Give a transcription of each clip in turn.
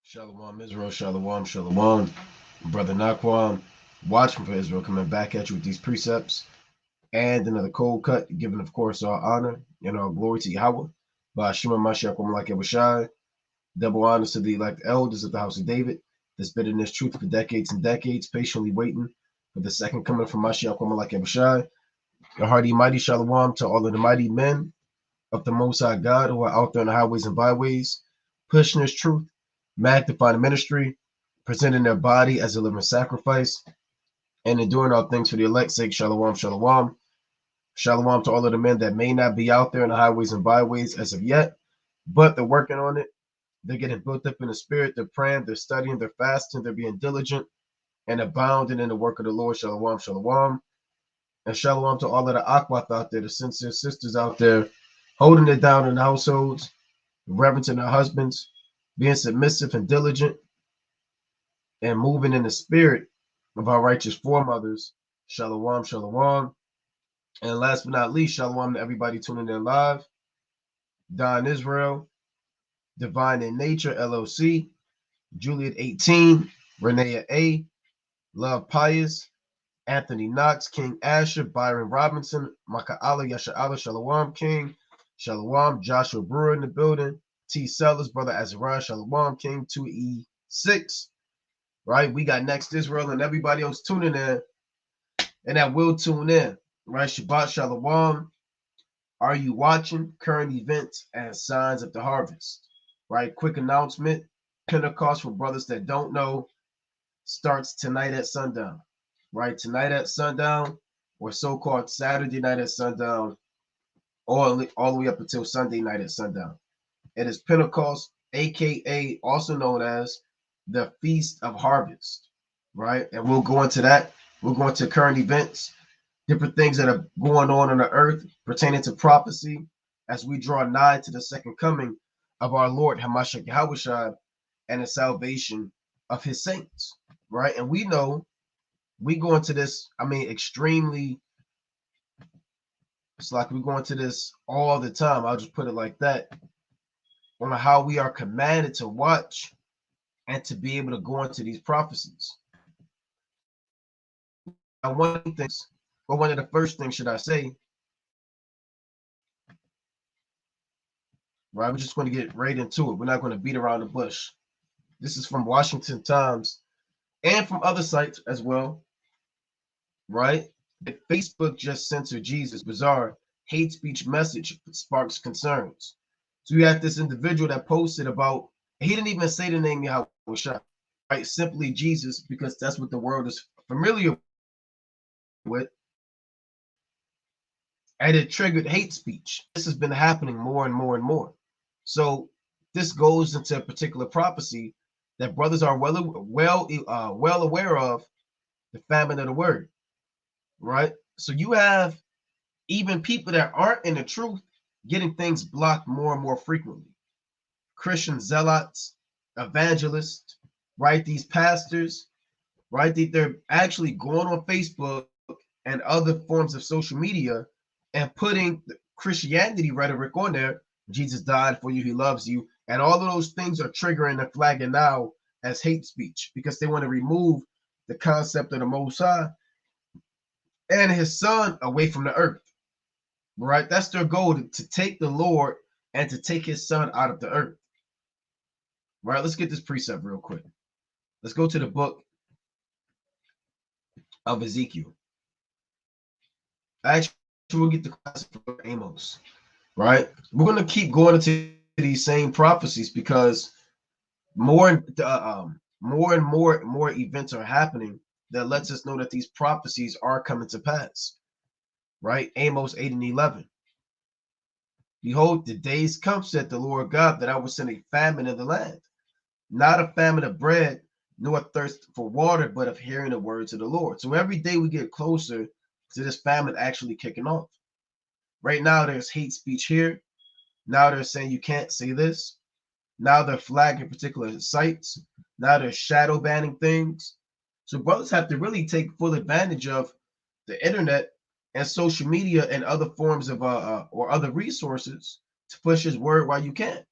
Shalom Israel, Shalom, Shalom. Brother Naquam, watching for Israel, coming back at you with these precepts and another cold cut, giving, of course, our honor and our glory to Yahweh. By Shema Mashiach, like Abishai, double honors to the elect elders of the house of David, that's been in this truth for decades and decades, patiently waiting for the second coming from Mashiach, like Abishai. A hearty, mighty Shalom to all of the mighty men of the Most High God who are out there on the highways and byways, pushing this truth, magnifying the ministry, presenting their body as a living sacrifice, and enduring all things for the elect's sake. Shalom, shalom. Shalom to all of the men that may not be out there in the highways and byways as of yet, but they're working on it. They're getting built up in the spirit. They're praying, they're studying, they're fasting, they're being diligent and abounding in the work of the Lord. Shalom, shalom. And shalom to all of the Akwath out there, the sincere sisters out there, holding it down in the households, reverencing their husbands, being submissive and diligent, and moving in the spirit of our righteous foremothers. Shalom, shalom. And last but not least, shalom to everybody tuning in live. Don Israel, Divine in Nature, LLC, Juliet 18, Renea A, Love Pius, Anthony Knox, King Asher, Byron Robinson, Maka'ala Yasha'ala, Shalom King, Shalom, Joshua Brewer in the building, T. Sellers, Brother Azariah, Shalom King, 2E6, right? We got Next Israel and everybody else tuning in and that will tune in, right? Shabbat Shalom. Are you watching current events and signs of the harvest, right? Quick announcement. Pentecost for brothers that don't know starts tonight at sundown, right? Tonight at sundown, or so-called Saturday night at sundown, all the way up until Sunday night at sundown. It is Pentecost, aka also known as the Feast of Harvest, right? And we'll go into that. We'll go into current events, different things that are going on the earth pertaining to prophecy as we draw nigh to the second coming of our Lord Hamashiach Yahushua and the salvation of his saints, right? And we know we go into this, extremely, it's like we go into this all the time. I'll just put it like that, on how we are commanded to watch and to be able to go into these prophecies. Now, one of the first things, should I say, right? We're just going to get right into it. We're not going to beat around the bush. This is from Washington Times and from other sites as well, right? Facebook just censored Jesus. Bizarre hate speech message sparks concerns. So you have this individual that posted about, he didn't even say the name Yahweh, right? Simply Jesus, because that's what the world is familiar with. And it triggered hate speech. This has been happening more and more and more. So this goes into a particular prophecy that brothers are well aware of, the famine of the word, right? So you have even people that aren't in the truth getting things blocked more and more frequently. Christian zealots, evangelists, right? These pastors, right? They're actually going on Facebook and other forms of social media and putting Christianity rhetoric on there. Jesus died for you, he loves you. And all of those things are triggering and flagging now as hate speech because they want to remove the concept of the Most High and his son away from the earth, right? That's their goal, to take the Lord and to take his son out of the earth, right? Let's get this precept real quick. Let's go to the book of Ezekiel. Actually, we'll get the classic for Amos, right? We're going to keep going into these same prophecies because more and more events are happening that lets us know that these prophecies are coming to pass, right? Amos 8 and 11. Behold, the days come, said the Lord God, that I will send a famine in the land, not a famine of bread, nor a thirst for water, but of hearing the words of the Lord. So every day we get closer to this famine actually kicking off. Right now, there's hate speech here. Now they're saying you can't say this. Now they're flagging particular sites. Now they're shadow banning things. So brothers have to really take full advantage of the internet and social media and other forms of or other resources to push his word while you can.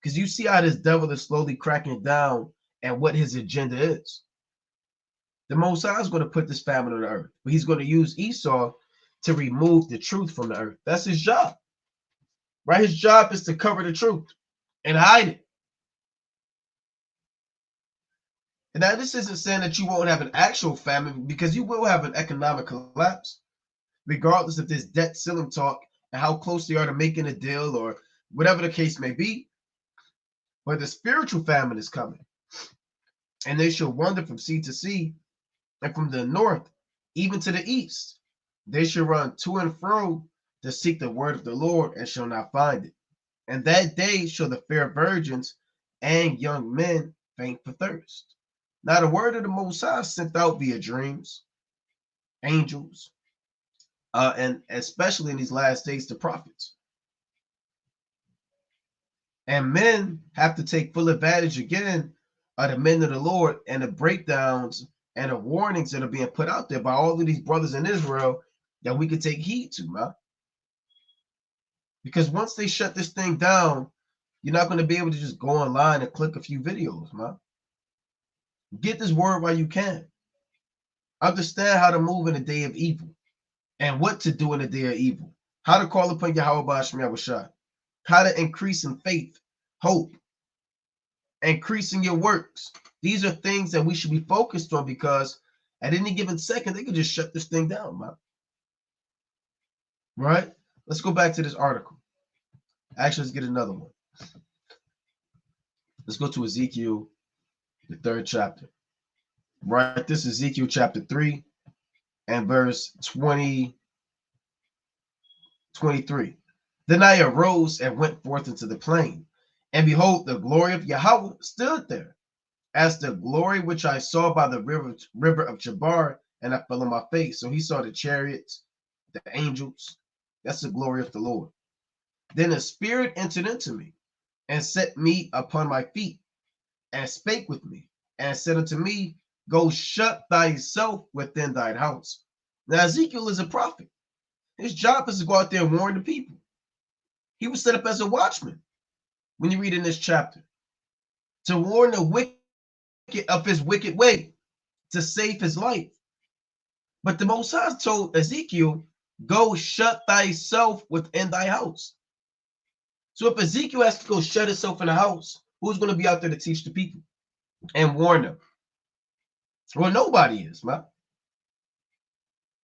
Because you see how this devil is slowly cracking down and what his agenda is. The Most High is going to put this famine on the earth, but he's going to use Esau to remove the truth from the earth. That's his job, right? His job is to cover the truth and hide it. And now this isn't saying that you won't have an actual famine, because you will have an economic collapse, regardless of this debt ceiling talk and how close they are to making a deal or whatever the case may be. But the spiritual famine is coming, and they shall wander from sea to sea, and from the north even to the east. They shall run to and fro to seek the word of the Lord, and shall not find it. And that day shall the fair virgins and young men faint for thirst. Now the word of the Most High sent out via dreams, angels, and especially in these last days, the prophets. And men have to take full advantage again of the men of the Lord and the breakdowns and the warnings that are being put out there by all of these brothers in Israel that we can take heed to, man. Because once they shut this thing down, you're not going to be able to just go online and click a few videos, man. Get this word while you can. Understand how to move in the day of evil and what to do in the day of evil. How to call upon Yahweh Ba'asham Yahushua. How to increase in faith, hope, increasing your works. These are things that we should be focused on, because at any given second, they could just shut this thing down, man. Right? Let's go back to this article. Actually, let's get another one. Let's go to Ezekiel, the 3rd chapter. Right? This is Ezekiel chapter 3 and verse 23. Then I arose and went forth into the plain, and behold, the glory of Yahweh stood there, as the glory which I saw by the river of Chabar, and I fell on my face. So he saw the chariots, the angels. That's the glory of the Lord. Then a spirit entered into me, and set me upon my feet, and spake with me, and said unto me, Go shut thyself within thine house. Now Ezekiel is a prophet. His job is to go out there and warn the people. He was set up as a watchman, when you read in this chapter, to warn the wicked of his wicked way, to save his life. But the Most High told Ezekiel, Go shut thyself within thy house. So if Ezekiel has to go shut himself in the house, who's going to be out there to teach the people and warn them? Well, nobody is, man.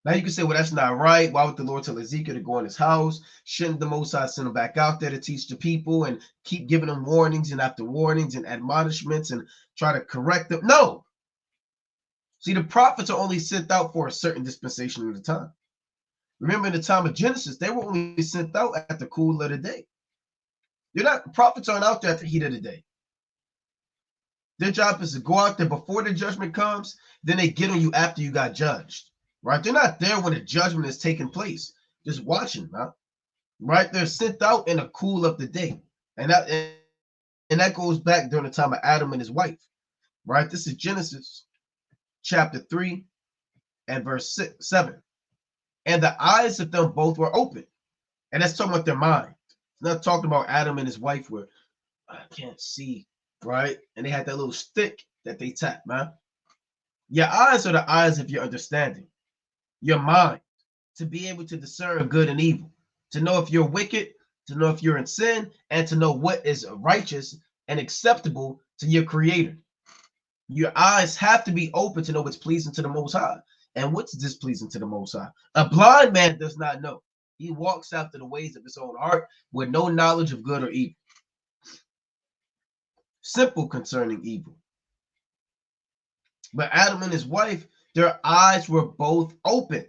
Now you can say, well, that's not right. Why would the Lord tell Ezekiel to go in his house? Shouldn't the Most High send him back out there to teach the people and keep giving them warnings and after warnings and admonishments and try to correct them? No. See, the prophets are only sent out for a certain dispensation at a time. Remember, in the time of Genesis, they were only sent out at the cool of the day. Prophets aren't out there at the heat of the day. Their job is to go out there before the judgment comes, then they get on you after you got judged. Right? They're not there when the judgment is taking place, just watching, right? They're sent out in the cool of the day. And that goes back during the time of Adam and his wife. Right? This is Genesis chapter 3 and verse 7. And the eyes of them both were open. And that's talking about their mind. It's not talking about Adam and his wife where I can't see, right? And they had that little stick that they tap, man. Your eyes are the eyes of your understanding, your mind, to be able to discern good and evil, to know if you're wicked, to know if you're in sin, and to know what is righteous and acceptable to your creator. Your eyes have to be open to know what's pleasing to the Most High and what's displeasing to the Most High. A blind man does not know. He walks after the ways of his own heart with no knowledge of good or evil. Simple concerning evil. But Adam and his wife, their eyes were both opened.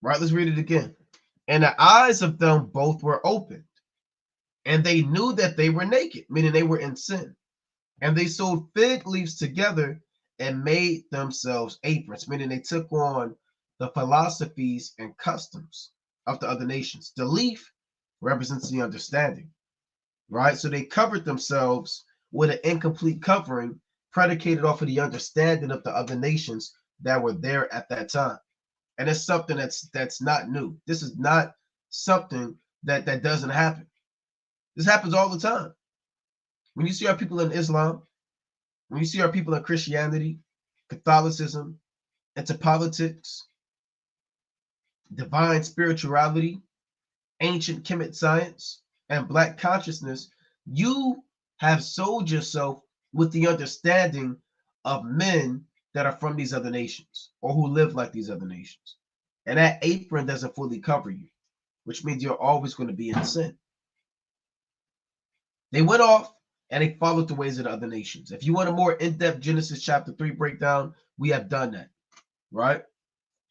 Right, let's read it again. And the eyes of them both were opened, and they knew that they were naked, meaning they were in sin. And they sewed fig leaves together and made themselves aprons, meaning they took on the philosophies and customs of the other nations. The leaf represents the understanding, right? So they covered themselves with an incomplete covering predicated off of the understanding of the other nations that were there at that time. And it's something that's not new. This is not something that doesn't happen. This happens all the time. When you see our people in Islam, when you see our people in Christianity, Catholicism, into politics, divine spirituality, ancient Kemet science, and black consciousness, you have sold yourself with the understanding of men that are from these other nations or who live like these other nations. And that apron doesn't fully cover you, which means you're always going to be in sin. They went off and they followed the ways of the other nations. If you want a more in-depth Genesis chapter 3 breakdown, we have done that, right?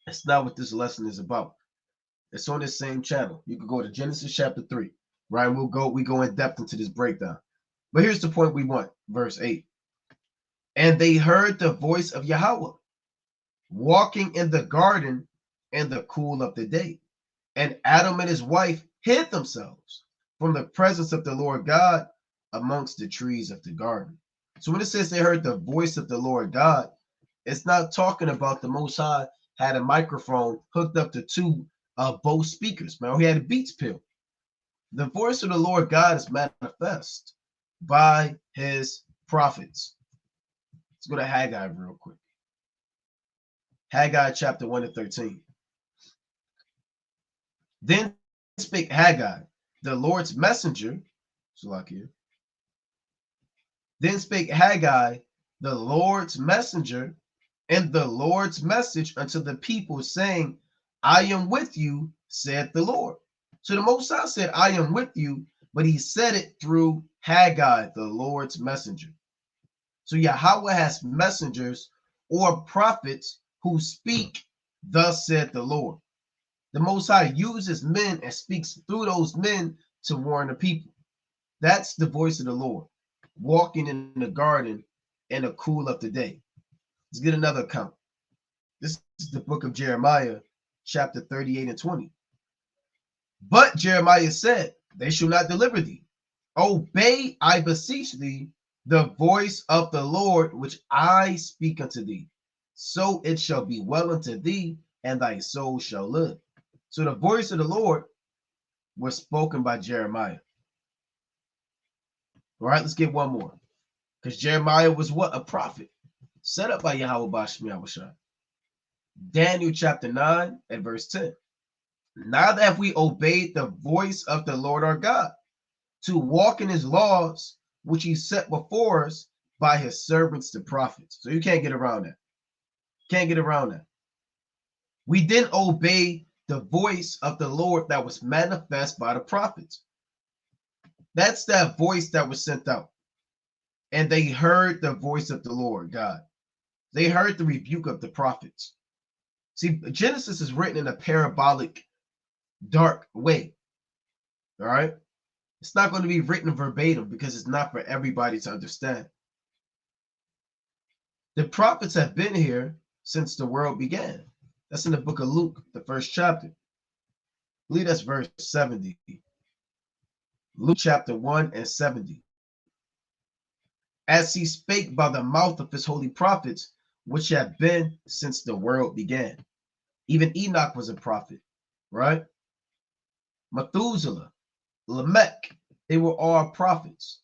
It's not what this lesson is about. It's on this same channel. You can go to Genesis chapter 3, right? And we go in depth into this breakdown. But here's the point we want, verse 8. And they heard the voice of Yahweh walking in the garden in the cool of the day. And Adam and his wife hid themselves from the presence of the Lord God amongst the trees of the garden. So when it says they heard the voice of the Lord God, it's not talking about the Most High had a microphone hooked up to two Bose speakers, man. He had a Beats pill. The voice of the Lord God is manifest by his prophets. Let's go to Haggai real quick. Haggai chapter 1 and 13. Then spake Haggai, the Lord's messenger, Salakia. Then spake Haggai, the Lord's messenger, and the Lord's message unto the people, saying, I am with you, said the Lord. So the Most High said, I am with you, but he said it through Haggai, the Lord's messenger. So Yahweh has messengers or prophets who speak, thus said the Lord. The Most High uses men and speaks through those men to warn the people. That's the voice of the Lord, walking in the garden in the cool of the day. Let's get another account. This is the book of Jeremiah, chapter 38 and 20. But Jeremiah said, they shall not deliver thee. Obey, I beseech thee, the voice of the Lord, which I speak unto thee. So it shall be well unto thee, and thy soul shall live. So the voice of the Lord was spoken by Jeremiah. All right, let's get one more. Because Jeremiah was what? A prophet set up by Yahweh Bashmi Yahushua. Daniel chapter 9 and verse 10. Neither have we obeyed the voice of the Lord our God to walk in his laws, which he set before us by his servants, the prophets. So you can't get around that. Can't get around that. We didn't obey the voice of the Lord that was manifest by the prophets. That's that voice that was sent out. And they heard the voice of the Lord God. They heard the rebuke of the prophets. See, Genesis is written in a parabolic, dark way. All right? It's not going to be written verbatim because it's not for everybody to understand. The prophets have been here since the world began. That's in the book of Luke, the first chapter. I believe that's verse 70. Luke chapter 1 and 70. As he spake by the mouth of his holy prophets, which have been since the world began. Even Enoch was a prophet, right? Methuselah, Lamech, they were all prophets.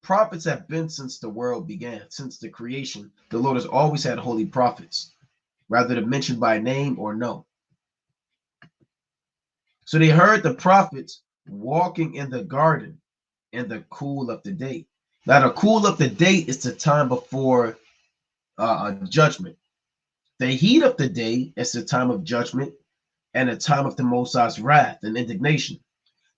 Prophets have been since the world began, since the creation. The Lord has always had holy prophets, rather than mentioned by name or no. So they heard the prophets walking in the garden in the cool of the day. Now, the cool of the day is the time before judgment. The heat of the day is the time of judgment and the time of the Most High's wrath and indignation.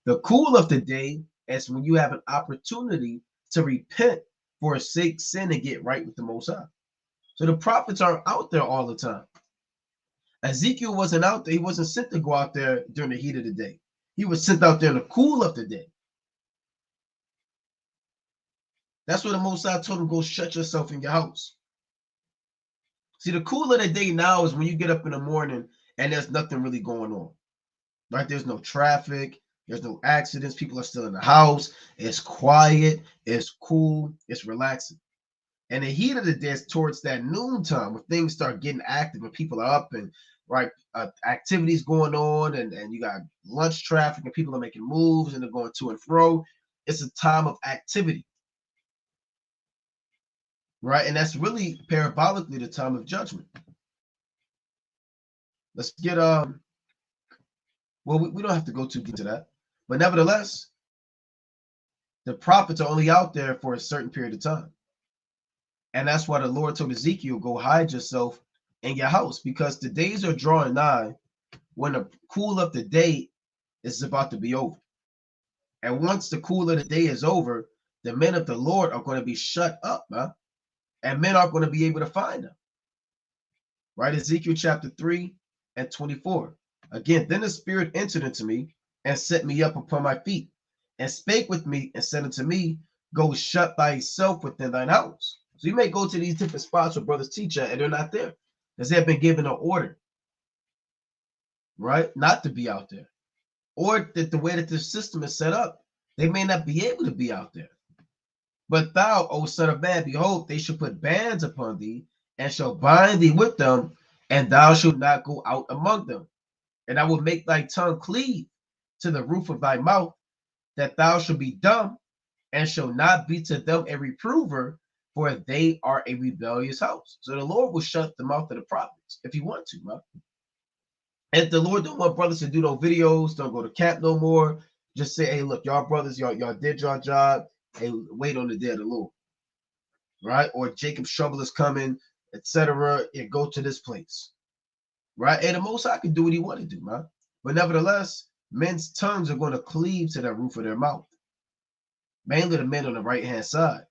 The cool of the day is when you have an opportunity to repent for a sake, sin, and get right with the Most High. So the prophets aren't out there all the time. Ezekiel wasn't out there. He wasn't sent to go out there during the heat of the day. He was sent out there in the cool of the day. That's what the Most High told him, go shut yourself in your house. See, the cool of the day now is when you get up in the morning and there's nothing really going on, right? There's no traffic. There's no accidents. People are still in the house. It's quiet. It's cool. It's relaxing. And the heat of the day is towards that noontime when things start getting active and people are up and right activities going on and you got lunch traffic and people are making moves and they're going to and fro. It's a time of activity. right? And that's really parabolically the time of judgment. Let's get well, we don't have to go too deep into that, but nevertheless, the prophets are only out there for a certain period of time. And that's why the Lord told Ezekiel, go hide yourself in your house, because the days are drawing nigh when the cool of the day is about to be over. And once the cool of the day is over, the men of the Lord are going to be shut up, man, and men aren't going to be able to find them. Right? Ezekiel chapter 3 and 24. Again, then the Spirit entered into me and set me up upon my feet and spake with me and said unto me, go shut thyself within thine house. So you may go to these different spots where brothers teach at and they're not there because they have been given an order, right? Not to be out there. Or that the way that the system is set up, they may not be able to be out there. But thou, O son of man, behold, they shall put bands upon thee and shall bind thee with them, and thou shalt not go out among them. And I will make thy tongue cleave to the roof of thy mouth, that thou shalt be dumb, and shall not be to them a reprover, for they are a rebellious house. So the Lord will shut the mouth of the prophets if he wants to, man. And the Lord don't want brothers to do no videos, don't go to camp no more. Just say, hey, look, y'all brothers, y'all did your job. Hey, wait on the day of the Lord, right? Or Jacob's trouble is coming, etc. And go to this place, right? And the Most High can do what he want to do, man. But nevertheless, men's tongues are going to cleave to that roof of their mouth, mainly the men on the right-hand side,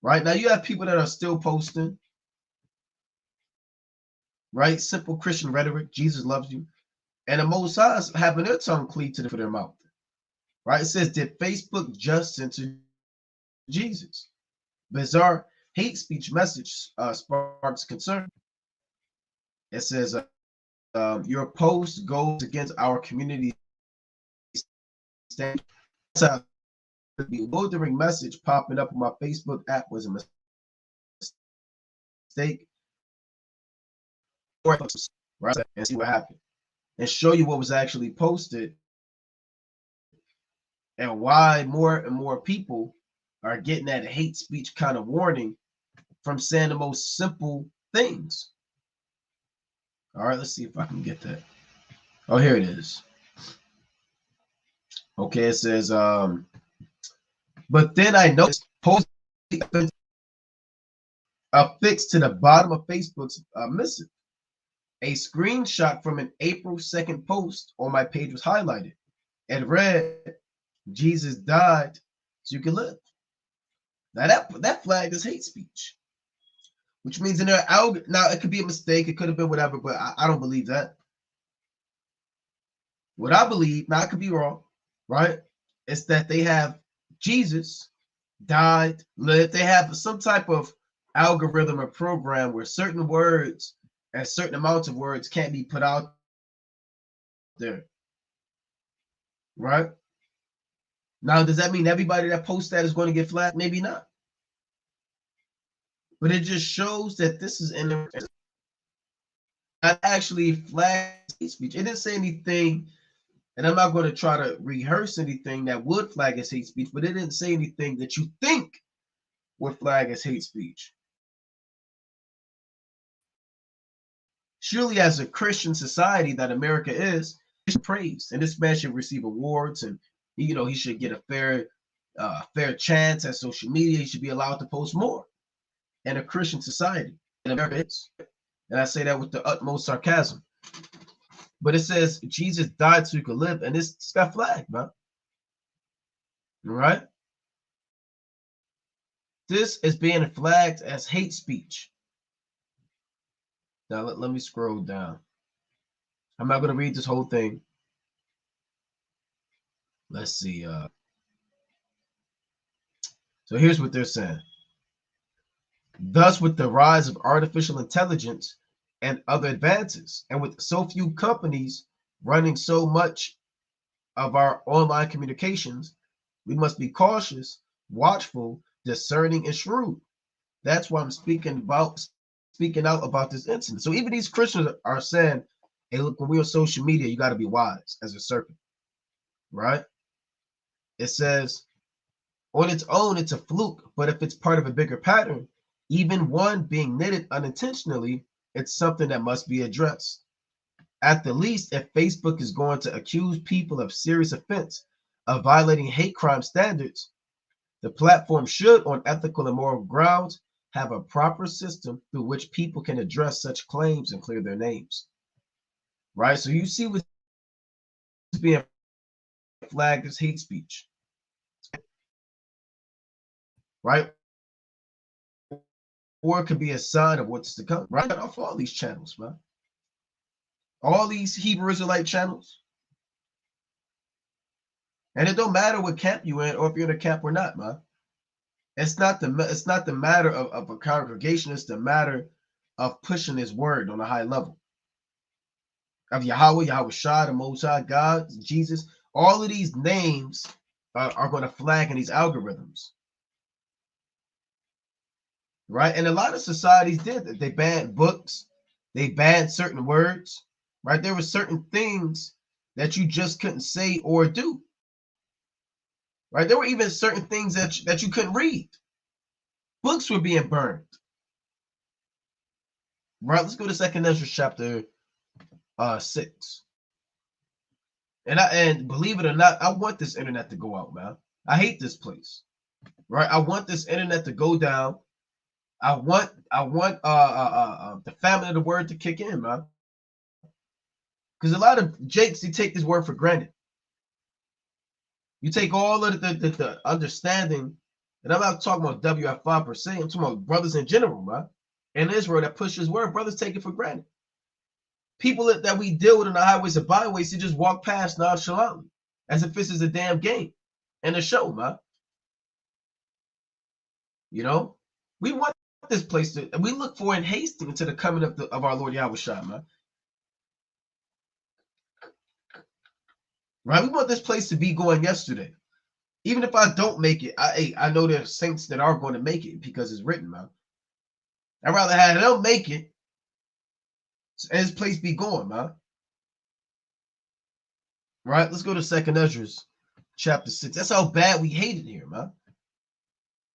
right? Now you have people that are still posting, right? Simple Christian rhetoric, Jesus loves you. And the Most High is having their tongue cleave to their mouth, right? It says, did Facebook just censor Jesus? Bizarre hate speech message sparks concern. It says, your post goes against our community standards. The bewildering message popping up on my Facebook app was a mistake. Right? And see what happened. And show you what was actually posted and why more and more people are getting that hate speech kind of warning from saying the most simple things. All right, let's see if I can get that. Oh, here it is. Okay, it says, but then I noticed post affixed to the bottom of Facebook's missive. A screenshot from an April 2nd post on my page was highlighted and read, Jesus died so you can live. Now that flag is hate speech, which means in their now it could be a mistake, it could have been whatever, but I don't believe that. What I believe, now I could be wrong, right? It's that they have Jesus died, lived. They have some type of algorithm or program where certain words and certain amounts of words can't be put out there, right? Now, does that mean everybody that posts that is going to get flagged? Maybe not. But it just shows that this is in the not actually flag hate speech. It didn't say anything, and I'm not going to try to rehearse anything that would flag as hate speech, but it didn't say anything that you think would flag as hate speech. Surely, as a Christian society that America is, he should praise, and this man should receive awards, and he should get a fair chance at social media. He should be allowed to post more. In a Christian society, and America is, and I say that with the utmost sarcasm. But it says Jesus died so you could live, and it's got flagged, man. All right, this is being flagged as hate speech. Now let me scroll down. I'm not going to read this whole thing. Let's see. So here's what they're saying. Thus, with the rise of artificial intelligence and other advances, and with so few companies running so much of our online communications, we must be cautious, watchful, discerning, and shrewd. That's why I'm speaking out about this incident. So even these Christians are saying, hey, look, when we're on social media, you got to be wise as a serpent, right? It says, on its own, it's a fluke, but if it's part of a bigger pattern, Even one being knitted unintentionally, it's something that must be addressed. At the least, if Facebook is going to accuse people of serious offense of violating hate crime standards, the platform should, on ethical and moral grounds, have a proper system through which people can address such claims and clear their names. Right? So you see what's being flagged as hate speech. Right? Or it could be a sign of what's to come. Right off all these channels, man. All these Hebrew Israelite channels. And it don't matter what camp you're in or if you're in a camp or not, man. It's not the matter of a congregation, it's the matter of pushing his word on a high level. Of Yahweh Shah, the Most High, God, Jesus, all of these names are going to flag in these algorithms. Right? And a lot of societies did that. They banned books, they banned certain words, right? There were certain things that you just couldn't say or do. Right? There were even certain things that you couldn't read. Books were being burned. Right? Let's go to 2nd Ezra chapter 6. And believe it or not, I want this internet to go out, man. I hate this place. Right? I want this internet to go down. I want the famine of the word to kick in, man. Because a lot of Jakes, they take this word for granted. You take all of the understanding, and I'm not talking about WF5 per se, I'm talking about brothers in general, man. In Israel that push his word, brothers take it for granted. People that we deal with in the highways and byways, they just walk past nonchalantly, as if this is a damn game and a show, man. You know? We want this place to, and we look for in hasting to the coming of our Lord Yahweh Shah, man. Right? We want this place to be going yesterday. Even if I don't make it, I know there's saints that are going to make it because it's written, man. I'd rather have them make it and this place be going, man. Right? Let's go to 2nd Ezra chapter 6. That's how bad we hate it here, man.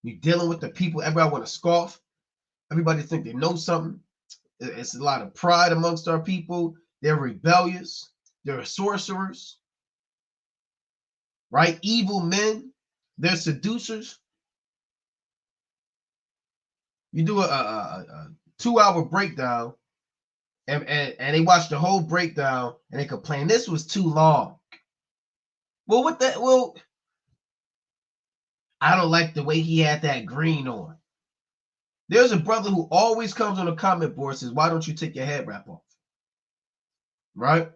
You're dealing with the people, everybody want to scoff. Everybody think they know something. It's a lot of pride amongst our people. They're rebellious. They're sorcerers. Right? Evil men. They're seducers. You do a 2-hour breakdown, and they watch the whole breakdown, and they complain this was too long. Well, what that? Well, I don't like the way he had that green on. There's a brother who always comes on the comment board and says, "Why don't you take your head wrap off?" Right?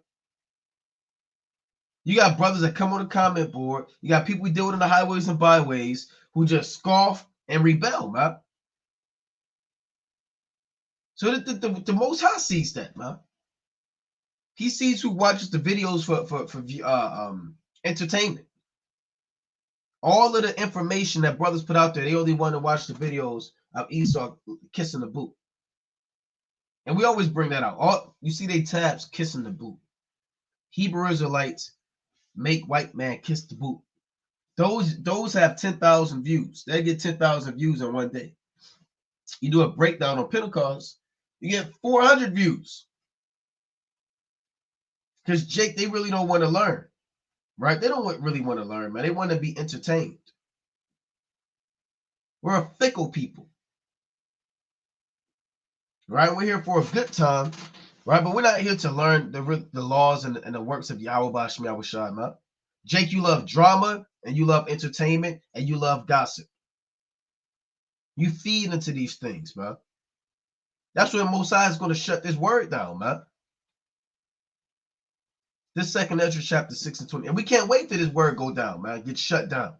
You got brothers that come on the comment board. You got people we deal with in the highways and byways who just scoff and rebel, man. So the Most High sees that, man. He sees who watches the videos for entertainment. All of the information that brothers put out there, they only want to watch the videos of Esau kissing the boot. And we always bring that out. You see they tabs kissing the boot. Hebrew Israelites make white man kiss the boot. Those have 10,000 views. They get 10,000 views in one day. You do a breakdown on Pentecost, you get 400 views. Because Jake, they really don't want to learn. Right? They don't really want to learn, man. They want to be entertained. We're a fickle people. Right? We're here for a good time. Right? But we're not here to learn the laws and the works of Yahweh Bashim Yahweh Shah, man. Jake, you love drama and you love entertainment and you love gossip. You feed into these things, man. That's when Mosiah is going to shut this word down, man. This 2nd Ezra chapter 6 and 20. And we can't wait till this word go down, man. Get shut down.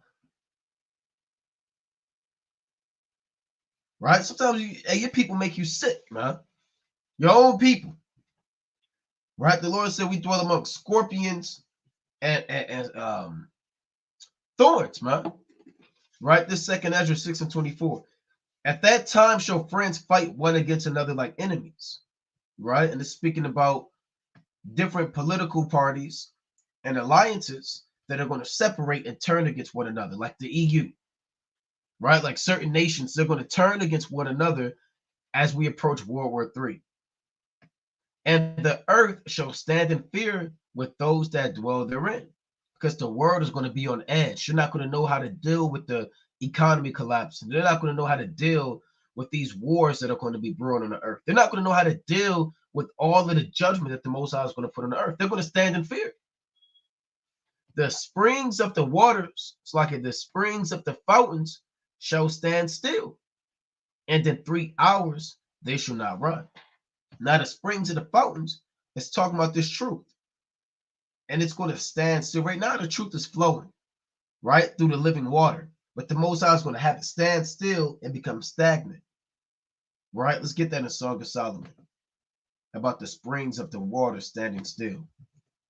Right? Sometimes your people make you sick, man. Your own people. Right? The Lord said we dwell among scorpions and thorns, man. Right? This 2nd Ezra 6 and 24. At that time shall friends fight one against another like enemies. Right? And it's speaking about different political parties and alliances that are going to separate and turn against one another, like the EU. right? Like certain nations, they're going to turn against one another as we approach World War III. And the earth shall stand in fear with those that dwell therein, because the world is going to be on edge. You're not going to know how to deal with the economy collapsing. They're not going to know how to deal with these wars that are going to be brewing on the earth. They're not going to know how to deal with all of the judgment that the Most High is going to put on the earth. They're going to stand in fear. The springs of the waters, it's like the springs of the fountains shall stand still, and in 3 hours they shall not run. Now, the springs of the fountains is talking about this truth, and it's going to stand still. Right now, the truth is flowing right through the living water, but the Most High is going to have it stand still and become stagnant. Right? Let's get that in Song of Solomon about the springs of the water standing still.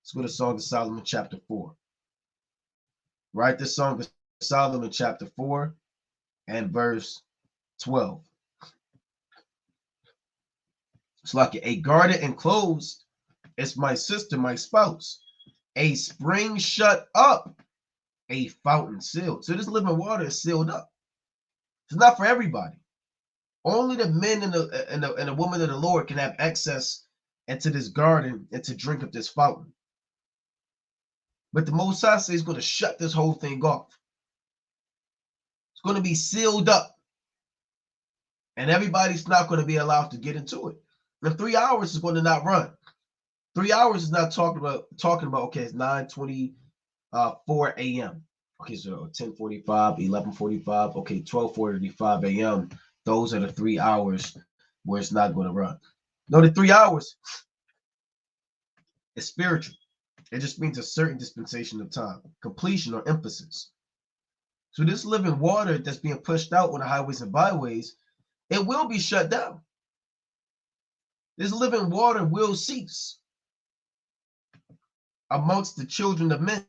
Let's go to Song of Solomon, chapter 4. Right? This Song of Solomon, chapter 4, and verse 12. It's like a garden enclosed is my sister, my spouse. A spring shut up, a fountain sealed. So this living water is sealed up. It's not for everybody. Only the men and the woman of the Lord can have access into this garden and to drink of this fountain. But the Most High says he's going to shut this whole thing off. It's going to be sealed up. And everybody's not going to be allowed to get into it. The 3 hours is going to not run. 3 hours is not talking about okay, it's 9:24 a.m. Okay, so 10:45, 11:45, okay, 12:45 a.m. Those are the 3 hours where it's not going to run. No, the 3 hours is spiritual. It just means a certain dispensation of time, completion or emphasis. So this living water that's being pushed out on the highways and byways, it will be shut down. This living water will cease amongst the children of men.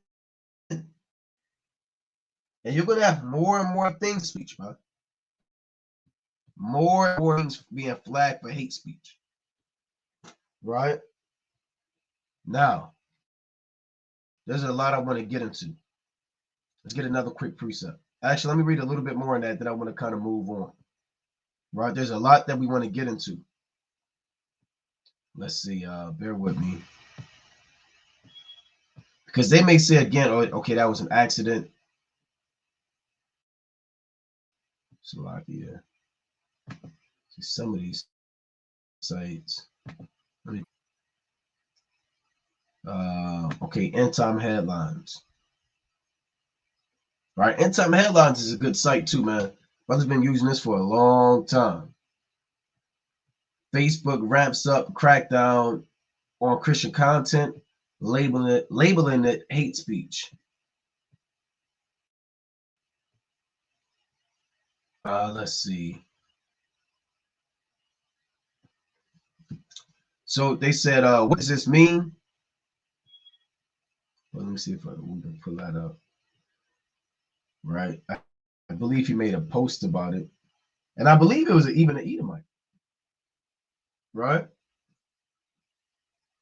And you're going to have more and more things speech, man. More and more things being flagged for hate speech. Right? Now, there's a lot I want to get into. Let's get another quick precept. Actually, let me read a little bit more on that, then I want to kind of move on. Right? There's a lot that we want to get into. Let's see. Bear with me. Because they may say again, oh, okay, that was an accident. So like, yeah. See some of these sites. Okay, end time headlines. Right, end time headlines is a good site too, man. Brother's been using this for a long time. Facebook ramps up crackdown on Christian content, labeling it hate speech. Let's see. So they said, what does this mean? Well, let me see if we can pull that up. Right. I believe he made a post about it. And I believe it was even an Edomite. Right?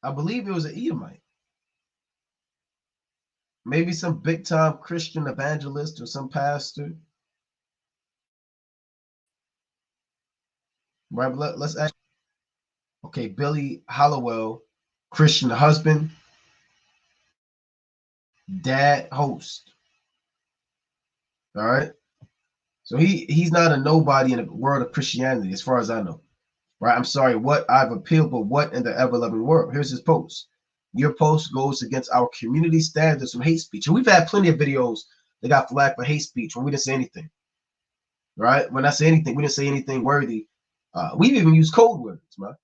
I believe it was an Edomite. Maybe some big time Christian evangelist or some pastor. Right? But let's ask. Okay, Billy Hallowell, Christian husband, dad, host. All right. So he's not a nobody in the world of Christianity, as far as I know. Right? I'm sorry, what I've appealed, but what in the ever-loving world? Here's his post. Your post goes against our community standards from hate speech. And we've had plenty of videos that got flagged for hate speech when we didn't say anything. Right? When I say anything, we didn't say anything worthy. We've even used code words, man.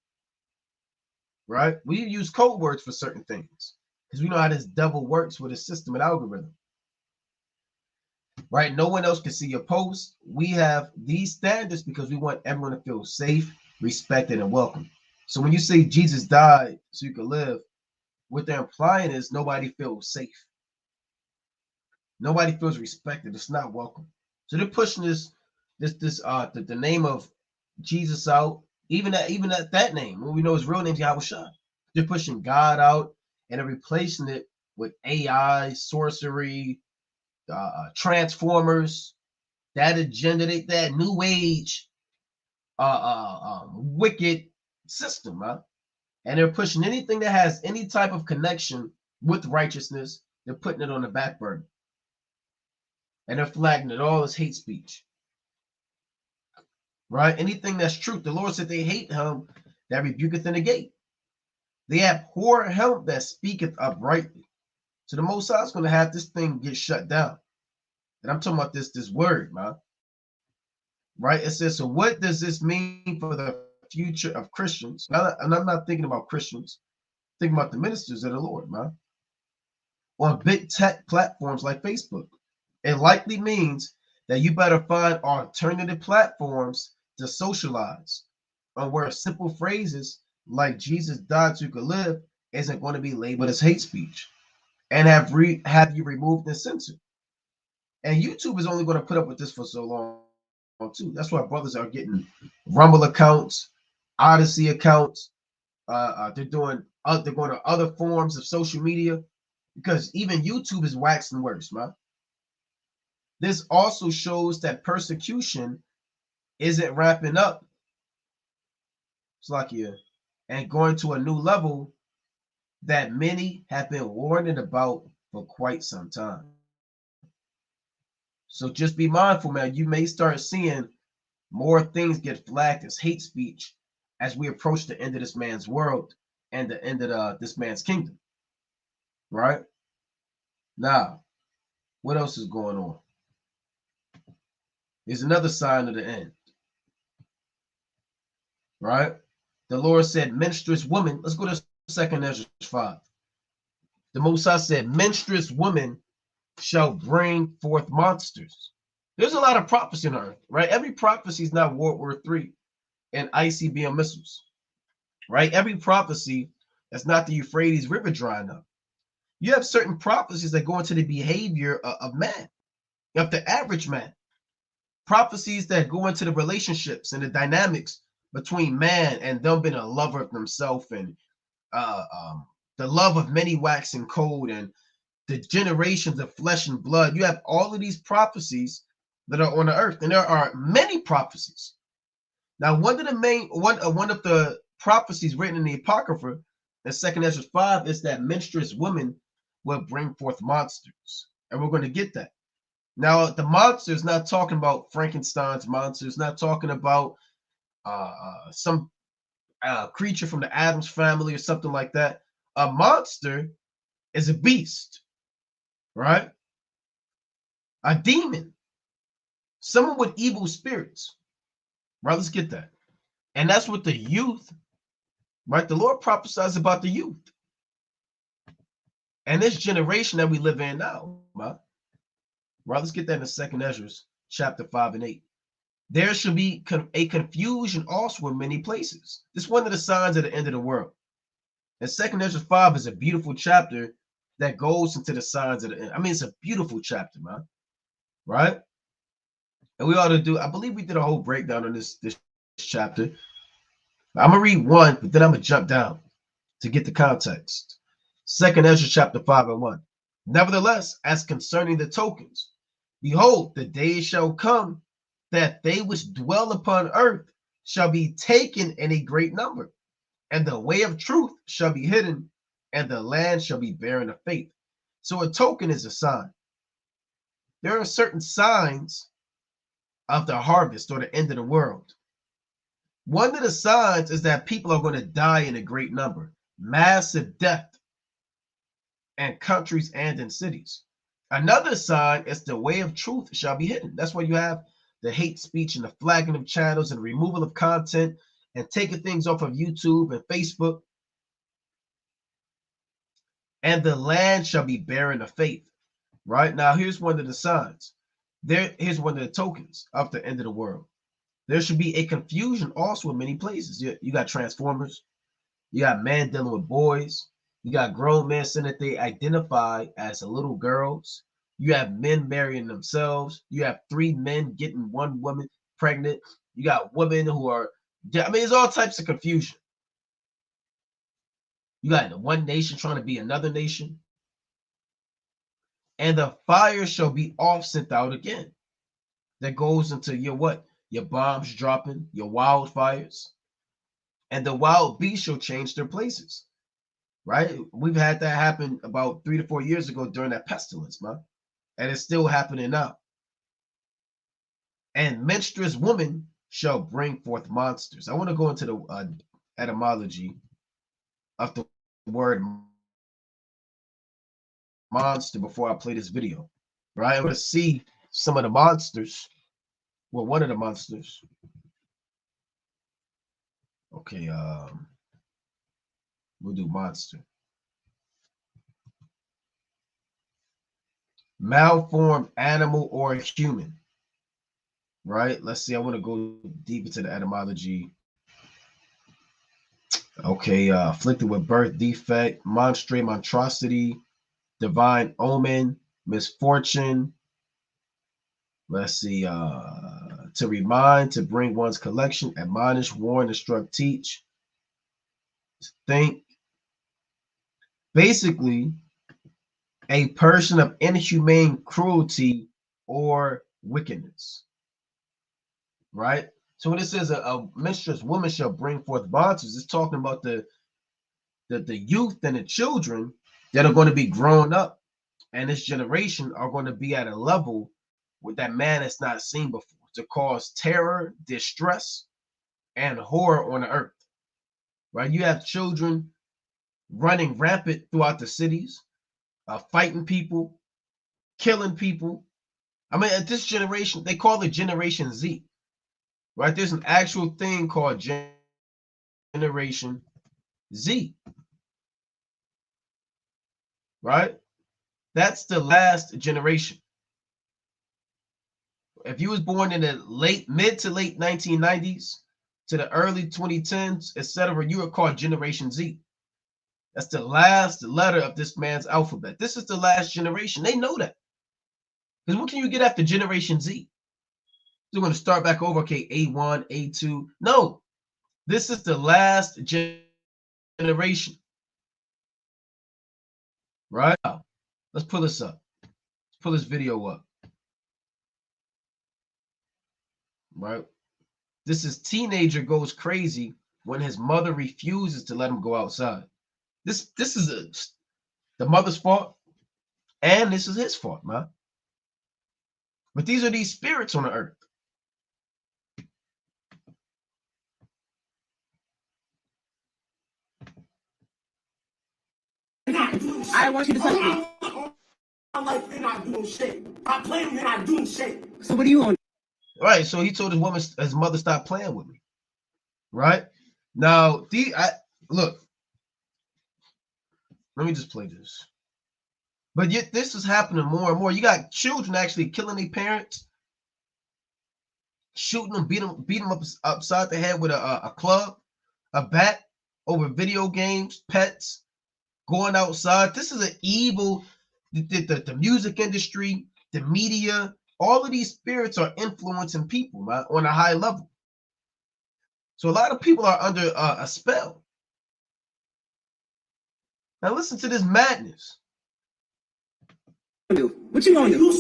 Right? We use code words for certain things because we know how this devil works with a system and algorithm. Right? No one else can see your post. We have these standards because we want everyone to feel safe, respected, and welcome. So when you say Jesus died so you can live, what they're implying is nobody feels safe. Nobody feels respected. It's not welcome. So they're pushing the name of Jesus out, even at that name, when we know his real name is Yahushua. They're pushing God out and they're replacing it with AI, sorcery, transformers, that agenda, that new age, wicked system, huh? And they're pushing anything that has any type of connection with righteousness. They're putting it on the back burner, and they're flagging it all as hate speech, right? Anything that's truth. The Lord said they hate him that rebuketh in the gate. They abhor him that speaketh uprightly. So the Most High is going to have this thing get shut down. And I'm talking about this word, man. Right? It says, so what does this mean for the future of Christians? And I'm not thinking about Christians. I'm thinking about the ministers of the Lord, man. On big tech platforms like Facebook. It likely means that you better find alternative platforms to socialize, on where simple phrases like Jesus died so you could live isn't going to be labeled as hate speech and have you removed and censored. And YouTube is only going to put up with this for so long too. That's why brothers are getting Rumble accounts, Odyssey accounts. They're going to other forms of social media because even YouTube is waxing worse, man. This also shows that persecution isn't wrapping up, Slakia, and going to a new level that many have been warning about for quite some time. So just be mindful, man. You may start seeing more things get flagged as hate speech as we approach the end of this man's world and the end of this man's kingdom. Right? Now, what else is going on? There's another sign of the end. Right? The Lord said, menstruous woman. Let's go to 2nd Ezra 5. The Most High said, menstruous woman shall bring forth monsters. There's a lot of prophecy on earth, right? Every prophecy is not World War III and ICBM missiles, right? Every prophecy that's not the Euphrates River drying up. You have certain prophecies that go into the behavior of man, of the average man. Prophecies that go into the relationships and the dynamics between man and them being a lover of themselves and the love of many waxing cold and the generations of flesh and blood. You have all of these prophecies that are on the earth, and there are many prophecies. Now, one of the prophecies written in the Apocrypha in 2nd Ezra 5 is that menstruous women will bring forth monsters, and we're going to get that. Now, the monster is not talking about Frankenstein's monster. It's not talking about some creature from the Addams family or something like that. A monster is a beast, right? A demon, someone with evil spirits, right? Let's get that. And that's what the youth, right? The Lord prophesies about the youth and this generation that we live in now, right? Let's get that in 2nd Ezra chapter 5 and 8. There shall be a confusion also in many places. This is one of the signs of the end of the world. And 2nd Ezra 5 is a beautiful chapter that goes into the signs of the end. I mean, it's a beautiful chapter, man. Right? And we ought to do, I believe we did a whole breakdown on this chapter. I'm going to read one, but then I'm going to jump down to get the context. 2nd Ezra chapter 5 and 1. Nevertheless, as concerning the tokens, behold, the days shall come that they which dwell upon earth shall be taken in a great number, and the way of truth shall be hidden, and the land shall be barren of faith. So a token is a sign. There are certain signs of the harvest or the end of the world. One of the signs is that people are going to die in a great number, massive death in countries and in cities. Another sign is the way of truth shall be hidden. That's why you have the hate speech and the flagging of channels and removal of content and taking things off of YouTube and Facebook. And the land shall be barren of faith. Right now, here's one of the signs. Here's one of the tokens of the end of the world. There should be a confusion also in many places. You got Transformers. You got men dealing with boys. You got grown men saying that they identify as little girls. You have men marrying themselves. You have 3 men getting 1 woman pregnant. You got women who are, I mean, there's all types of confusion. You got one nation trying to be another nation. And the fire shall be off sent out again. that goes into your what? Your bombs dropping, your wildfires, and the wild beasts shall change their places. Right? We've had that happen about 3 to 4 years ago during that pestilence, man, and it's still happening now. And menstruous woman shall bring forth monsters. I want to go into the etymology of the word monster before I play this video. Right? I'm going to see some of the monsters. Well, one of the monsters. Okay, we'll do monster. Malformed animal or human. Right? Let's see. I want to go deep into the etymology. Okay, afflicted with birth defect, monstrate, monstrosity, divine omen, misfortune. Let's see. To remind, to bring one's collection, admonish, warn, instruct, teach, think. Basically, a person of inhumane cruelty or wickedness. Right? So when it says a menstruous woman shall bring forth monsters, it's talking about the youth and the children that are going to be grown up, and this generation are going to be at a level with that man has not seen before, to cause terror, distress, and horror on the earth. Right? You have children running rampant throughout the cities, fighting people, killing people. I mean, at this generation, they call it Generation Z. Right? There's an actual thing called Generation Z. Right? That's the last generation. If you was born in the mid to late 1990s to the early 2010s, etc., you are called Generation Z. That's the last letter of this man's alphabet. This is the last generation. They know that. Because what can you get after Generation Z? They're going to start back over. Okay, A1, A2. No, this is the last generation. Right now, let's pull this up. Let's pull this video up. Right? This is teenager goes crazy when his mother refuses to let him go outside. This is the mother's fault, and this is his fault, man. But these are these spirits on the earth. I want you to touch me. Like they're not doing shit. I play them, they're not doing shit. So what do you want? Right. So he told his mother, stop playing with me. Right now, look. Let me just play this. But yet this is happening more and more. You got children actually killing their parents, shooting them, beating them up upside the head with a club, a bat, over video games, pets, going outside. This is an evil. The music industry, the media, all of these spirits are influencing people, man, on a high level. So a lot of people are under a spell. Now listen to this madness. What you gonna do?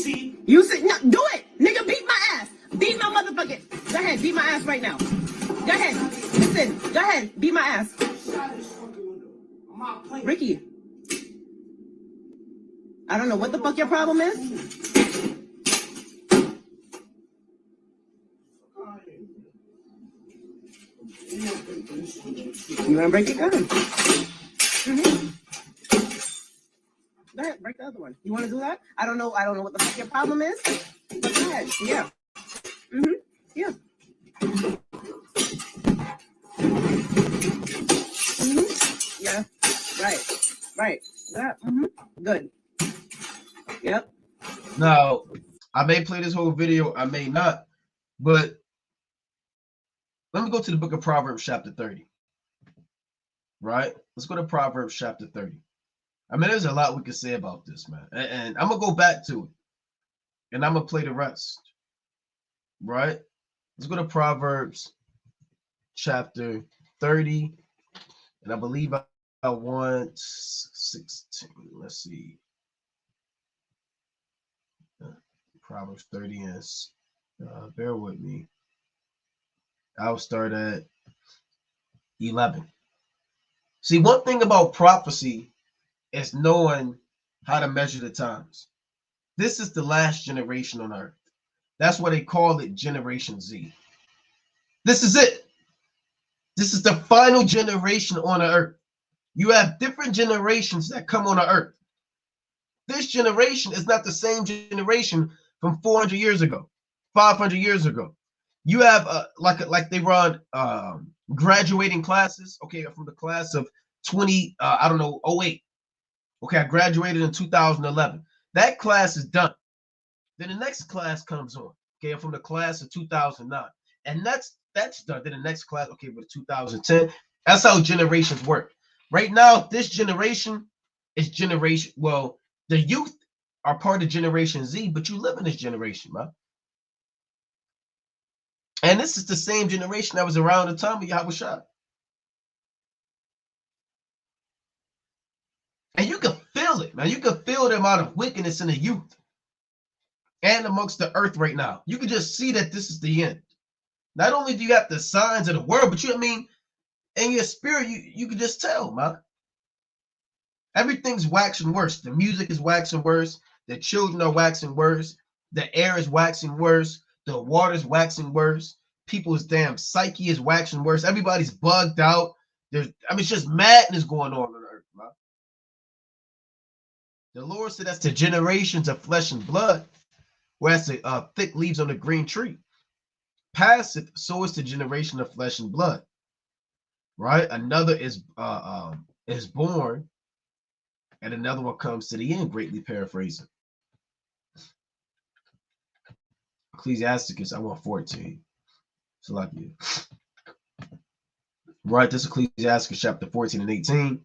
You see? No, do it, nigga. Beat my ass. Beat my motherfucking. Go ahead, beat my ass right now. Go ahead. Listen. Go ahead, beat my ass. Ricky. I don't know what the fuck your problem is. You wanna break it? Go ahead. Go ahead, break the other one. You wanna do that? I don't know what the fuck your problem is. But go ahead. Yeah. Yeah. Yeah. Right. Yeah. Good. Yep. Now, I may play this whole video, I may not, but let me go to the book of Proverbs chapter 30. Right? Let's go to Proverbs chapter 30. I mean, there's a lot we could say about this, man. And I'm going to go back to it. And I'm going to play the rest. Right? Let's go to Proverbs chapter 30. And I believe I want 16. Let's see. Proverbs 30 is Bear with me. I'll start at 11. See, one thing about prophecy is knowing how to measure the times. This is the last generation on earth. That's why they call it Generation Z. This is it. This is the final generation on the earth. You have different generations that come on the earth. This generation is not the same generation from 400 years ago, 500 years ago. You have like they run graduating classes. Okay, from the class of 20, I don't know, 08. Okay, I graduated in 2011. That class is done. Then the next class comes on. Okay, from the class of 2009, and that's done. Then the next class, okay, with 2010. That's how generations work. Right now, this generation is generation. Well, the youth are part of Generation Z, but you live in this generation, man. And this is the same generation that was around the time of Yahushua. And you can feel it, man. You can feel the amount of wickedness in the youth and amongst the earth right now. You can just see that this is the end. Not only do you have the signs of the world, but you, I mean, in your spirit, you can just tell, man. Everything's waxing worse. The music is waxing worse. The children are waxing worse. The air is waxing worse. The water's waxing worse. People's damn psyche is waxing worse. Everybody's bugged out. It's just madness going on earth, man. The Lord said that's the generations of flesh and blood, whereas the thick leaves on the green tree. Passive, so is the generation of flesh and blood. Right? Another is born, and another one comes to the end, greatly paraphrasing. Ecclesiasticus, I want 14. So like you. Right, this Ecclesiasticus chapter 14 and 18.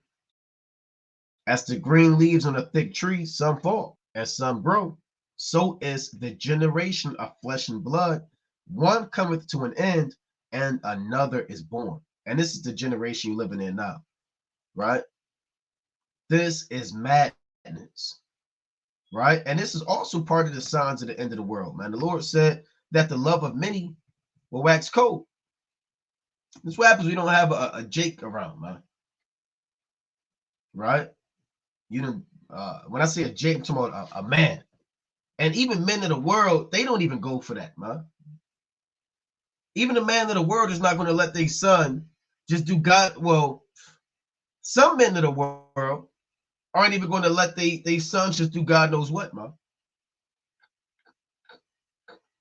As the green leaves on a thick tree, some fall and some grow. So is the generation of flesh and blood. One cometh to an end, and another is born. And this is the generation you're living in now, right? This is madness, right? And this is also part of the signs of the end of the world, man. The Lord said that the love of many will wax cold. This is what happens when you don't have a Jake around, man. Right? You know, when I say a Jake, I'm talking about a man. And even men of the world, they don't even go for that, man. Even the man of the world is not going to let their son just do God. Well, some men of the world aren't even going to let their sons just do God knows what, man.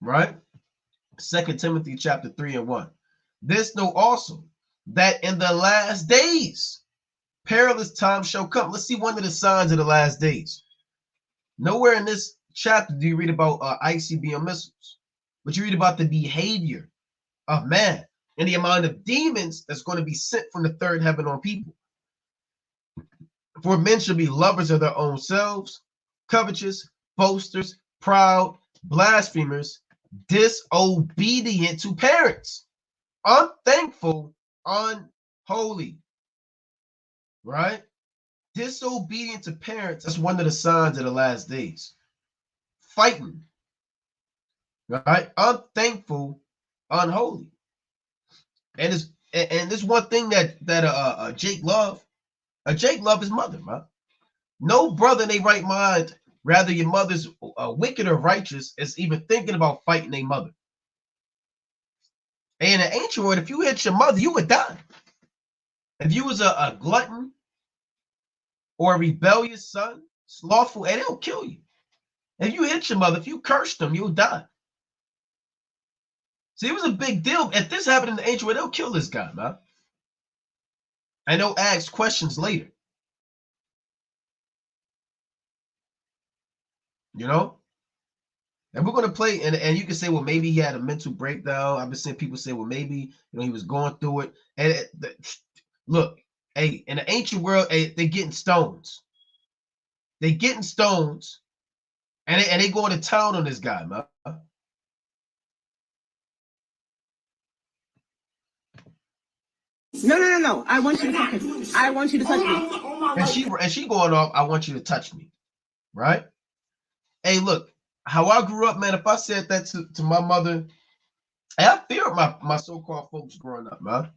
Right? 2 Timothy chapter 3 and 1. This know also that in the last days perilous times shall come. Let's see one of the signs of the last days. Nowhere in this chapter do you read about ICBM missiles, but you read about the behavior of man and the amount of demons that's going to be sent from the third heaven on people. For men shall be lovers of their own selves, covetous, boasters, proud, blasphemers, disobedient to parents, unthankful, unholy. Right? Disobedient to parents. That's one of the signs of the last days. Fighting. Right? Unthankful, unholy. And this one thing that Jake loved. Jake loved his mother, man. No brother in their right mind, rather your mother's wicked or righteous, is even thinking about fighting their mother. And in the ancient world, if you hit your mother, you would die. If you was a glutton or a rebellious son, slothful, and it'll kill you. If you hit your mother, if you cursed them, you'll die. See, it was a big deal. If this happened in the ancient world, they'll kill this guy, man. And they'll ask questions later. You know? And we're going to play, and you can say, well, maybe he had a mental breakdown. I've been seeing people say, well, maybe he was going through it. And look, hey, in the ancient world, hey, they're getting stones. They're getting stones, and they going to town on this guy, man. No. I want you to touch me. I want you to touch me. And she going off, I want you to touch me. Right? Hey, look, how I grew up, man, if I said that to my mother, and I feared my so-called folks growing up, man.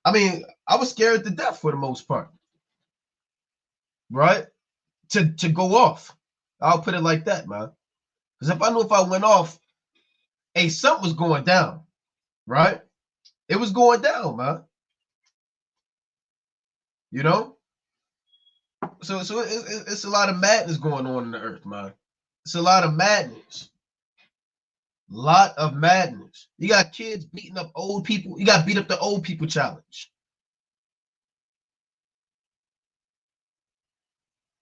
I mean, I was scared to death for the most part, right? To go off. I'll put it like that, man. Because if I knew if I went off, hey, something was going down, right? It was going down, man. You know? So it's a lot of madness going on in the earth, man. It's a lot of madness. Lot of madness. You got kids beating up old people. You got beat up the old people challenge.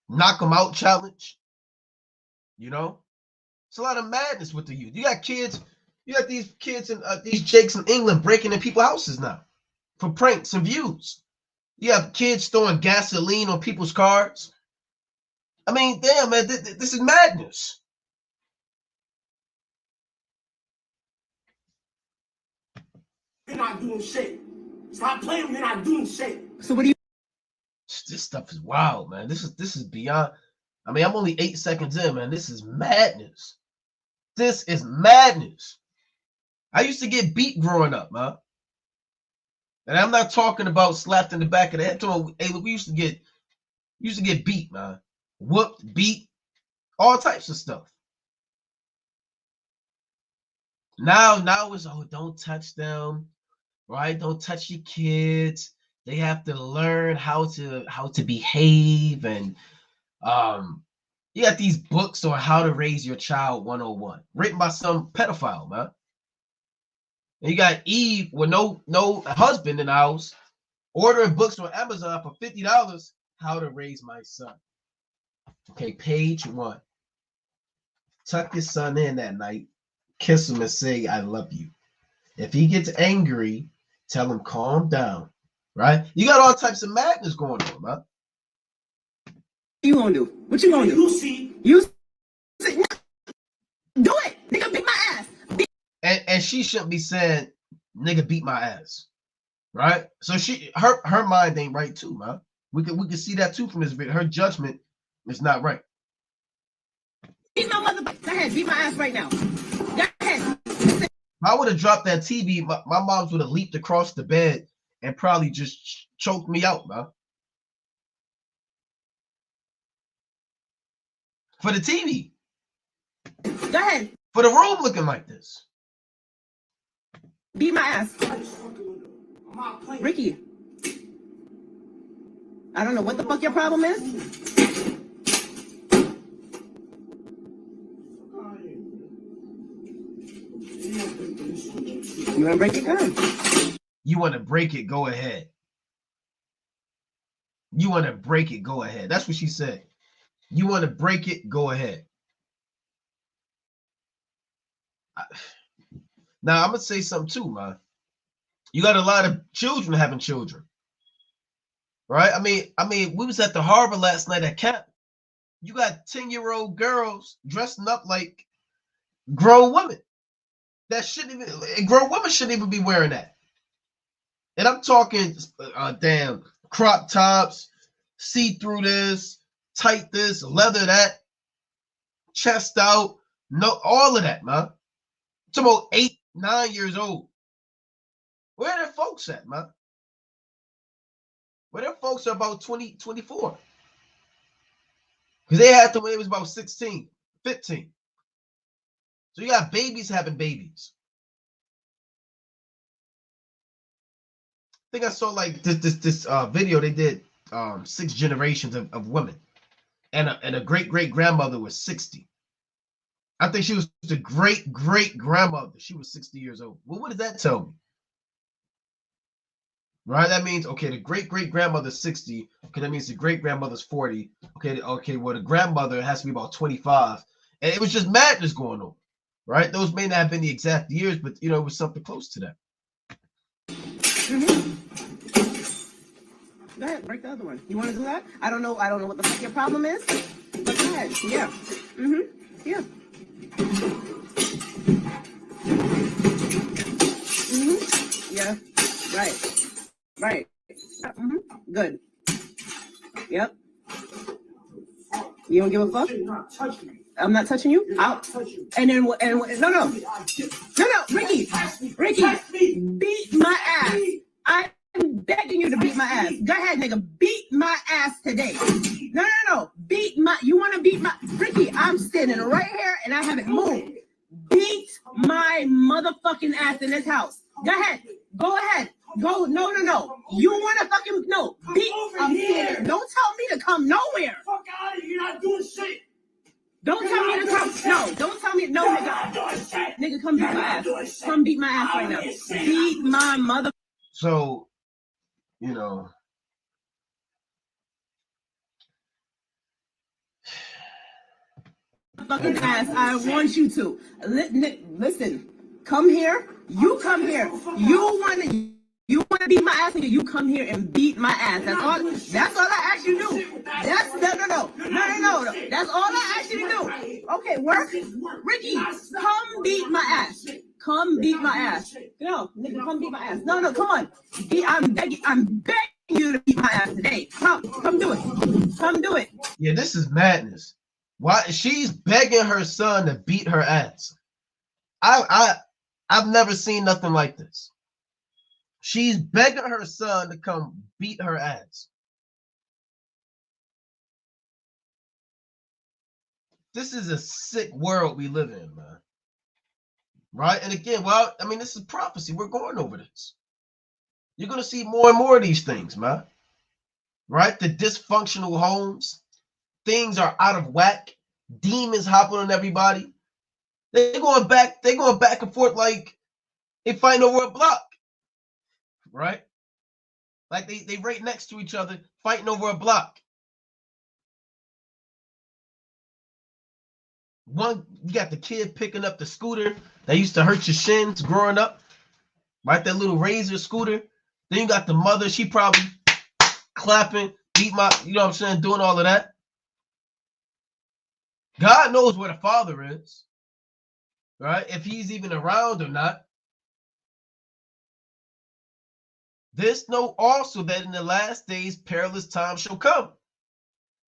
Knock them out challenge. You know? It's a lot of madness with the youth. You got kids. You got these kids and these jakes in England breaking in people's houses now for pranks and views. You have kids throwing gasoline on people's cars. I mean, damn, man, this is madness. You're not doing shit. Stop playing. You're not doing shit. So what do you? This stuff is wild, man. This is beyond. I mean, I'm only 8 seconds in, man. This is madness. This is madness. I used to get beat growing up, man. And I'm not talking about slapped in the back of the head. Hey, we used to get beat, man. Whooped, beat, all types of stuff. Now it's, oh, don't touch them, right? Don't touch your kids. They have to learn how to behave, and you got these books on how to raise your child 101, written by some pedophile, man. And you got Eve with no husband in the house, ordering books on Amazon for $50, how to raise my son. Okay, page 1. Tuck your son in that night, kiss him and say, I love you. If he gets angry, tell him calm down, right? You got all types of madness going on, man. What you gonna do? What you gonna do? You see, do it. Nigga, beat my ass. And she shouldn't be saying, nigga, beat my ass, right? So her mind ain't right too, man. We can see that too from this video. Her judgment is not right. Beat my motherfucker. Go ahead, beat my ass right now. Go ahead. If I would have dropped that TV, my moms would have leaped across the bed and probably just choked me out, man. For the TV. Go ahead. For the room looking like this. Beat my ass. Ricky. I don't know what the fuck your problem is. You want to break it? Go. You want to break it? Go ahead. You want to break it? Go ahead. That's what she said. You want to break it? Go ahead. Now, I'm going to say something too, man. You got a lot of children having children. Right? I mean, we was at the harbor last night at camp. You got 10-year-old girls dressing up like grown women. Grown women shouldn't even be wearing that. And I'm talking damn crop tops, see-through this, tight this, leather that, chest out, no, all of that, man. It's about 8, 9 years old. Where are their folks at, man? Where their folks are about 20, 24. Because they had to when it was about 16, 15. So you got babies having babies. I think I saw like this video they did 6 generations of women. And a great-great-grandmother was 60. I think she was the great-great-grandmother. She was 60 years old. Well, what does that tell me? Right? That means, okay, the great-great-grandmother's 60. Okay, that means the great-grandmother's 40. Okay, well, the grandmother has to be about 25. And it was just madness going on. Right? Those may not have been the exact years, but, you know, it was something close to that. Mm-hmm. Go ahead, break the other one. You want to do that? I don't know what the fuck your problem is, but go ahead. Yeah. Mm-hmm. Yeah. Mm-hmm. Yeah. Right. Mm-hmm. Good. Yep. You don't give a fuck? You not touch me. I'm not touching you. Out. And then no, Ricky, beat my ass. I'm begging you to beat my ass. Go ahead, nigga. Beat my ass today. No. Beat my. You want to beat my Ricky? I'm standing right here and I haven't moved. Beat my motherfucking ass in this house. Go ahead. Go ahead. Go. No. You want to fucking no. Beat. I'm here. Don't tell me to come nowhere. Fuck out of here. You're not doing shit. Don't tell me to come. No. Don't tell me. No, nigga. Nigga, come beat my ass. Come beat my ass right now. Beat my mother. So, you know, fucking ass. I want you to listen. Come here. You come here. You want to beat my ass, nigga. You come here and beat my ass. That's all I ask you to do. That's no. That's all I ask you to do. Okay, work. Ricky, come beat my ass. Come beat my ass. No, nigga, come beat my ass. No, come on. I'm begging you to beat my ass today. Come do it. Come do it. Yeah, this is madness. Why she's begging her son to beat her ass? I've never seen nothing like this. She's begging her son to come beat her ass. This is a sick world we live in, man. Right? And again, well, I mean, this is prophecy. We're going over this. You're going to see more and more of these things, man. Right? The dysfunctional homes. Things are out of whack. Demons hopping on everybody. They're going back and forth like they fighting over a block. Right? Like they right next to each other, fighting over a block. One, you got the kid picking up the scooter that used to hurt your shins growing up. Right? That little razor scooter. Then you got the mother, she probably clapping, beat my, you know what I'm saying, doing all of that. God knows where the father is. Right? If he's even around or not. This know also that in the last days perilous times shall come.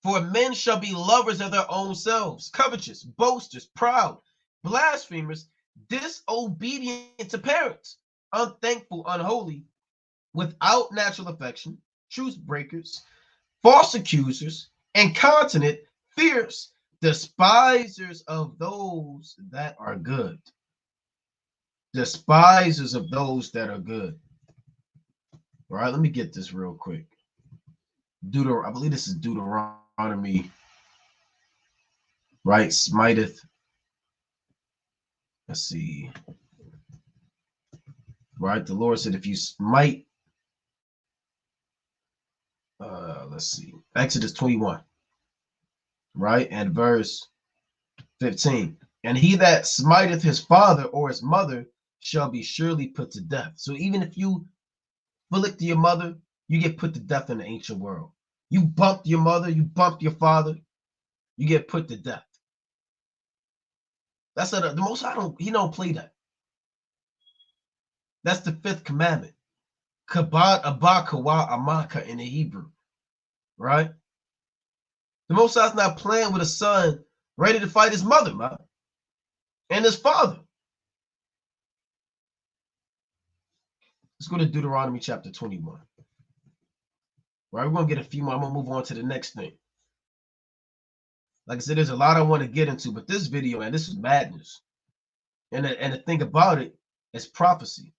For men shall be lovers of their own selves, covetous, boasters, proud, blasphemers, disobedient to parents, unthankful, unholy, without natural affection, truce breakers, false accusers, incontinent, fierce, despisers of those that are good. Despisers of those that are good. All right, let me get this real quick. I believe this is Deuteronomy, right? Smiteth. Let's see. Right, the Lord said, if you smite, let's see, Exodus 21, right, and verse 15. And he that smiteth his father or his mother shall be surely put to death. So even if you flick to your mother, you get put to death in the ancient world. You bumped your mother, you bumped your father, you get put to death. That's the Most High he don't play that. That's the fifth commandment. Kabad Abba Kawa Amaka in the Hebrew. Right? The Most High's not playing with a son ready to fight his mother, man, and his father. Let's go to Deuteronomy chapter 21. Right, we're going to get a few more. I'm going to move on to the next thing. Like I said, there's a lot I want to get into, but this video, man, this is madness. And the thing about it is prophecy.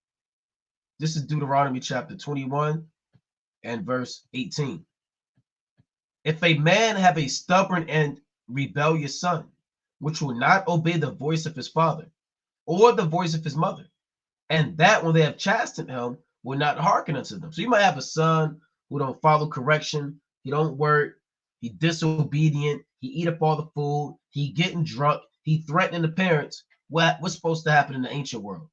This is Deuteronomy chapter 21 and verse 18. If a man have a stubborn and rebellious son, which will not obey the voice of his father or the voice of his mother, and that when they have chastened him will not hearken unto them. So you might have a son who don't follow correction, he don't work, he disobedient, he eat up all the food, he getting drunk, he threatening the parents. What's supposed to happen in the ancient world?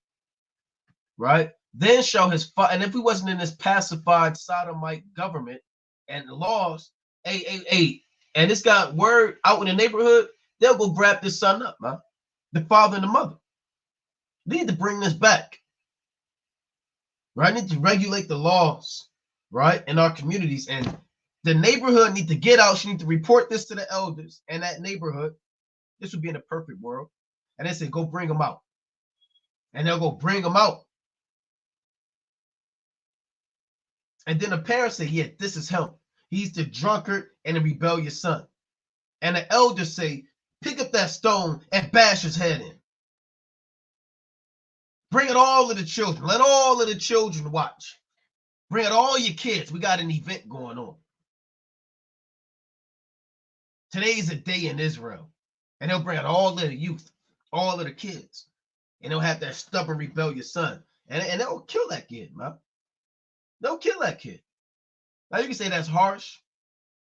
Right? Then shall his father, and if we wasn't in this pacified sodomite government and the laws, and it's got word out in the neighborhood, they'll go grab this son up, man. The father and the mother. They need to bring this back. Right? Need to regulate the laws, right, in our communities. And the neighborhood need to get out. She need to report this to the elders in that neighborhood. This would be in a perfect world. And they say, go bring him out. And they'll go bring him out. And then the parents say, yeah, this is him. He's the drunkard and the rebellious son. And the elders say, pick up that stone and bash his head in. Bring it all of the children. Let all of the children watch. Bring it all your kids. We got an event going on. Today's a day in Israel. And they'll bring out all of the youth, all of the kids. And they'll have that stubborn, rebellious son. And they'll kill that kid, man. They'll kill that kid. Now you can say that's harsh.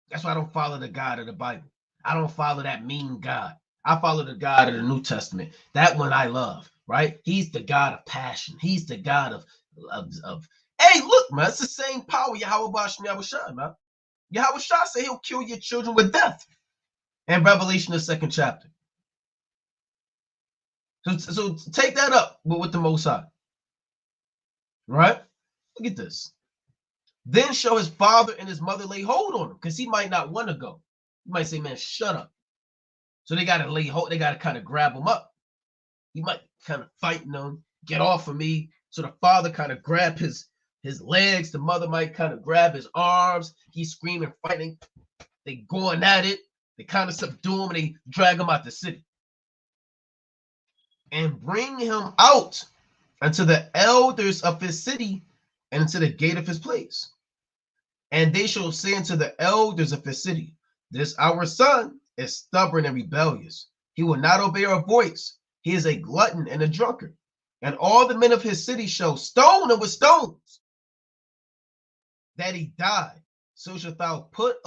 That's why I don't follow the God of the Bible. I don't follow that mean God. I follow the God of the New Testament. That one I love, right? He's the God of passion. He's the God of hey, look, man, it's the same power Yahweh Bashem Yahushua, man. Yahweh Shah said he'll kill your children with death. And Revelation, the 2nd chapter. So take that up with the Most High. Right? Look at this. Then shall his father and his mother lay hold on him, because he might not want to go. He might say, man, shut up. So they got to lay hold. They got to kind of grab him up. He might kind of fighting them, get off of me. So the father kind of grab his legs. The mother might kind of grab his arms. He's screaming, fighting. They going at it. They kind of subdue him and they drag him out the city. And bring him out unto the elders of his city and into the gate of his place. And they shall say unto the elders of his city, this our son is stubborn and rebellious. He will not obey our voice. He is a glutton and a drunkard. And all the men of his city shall stone him with stones, that he die. So shalt thou put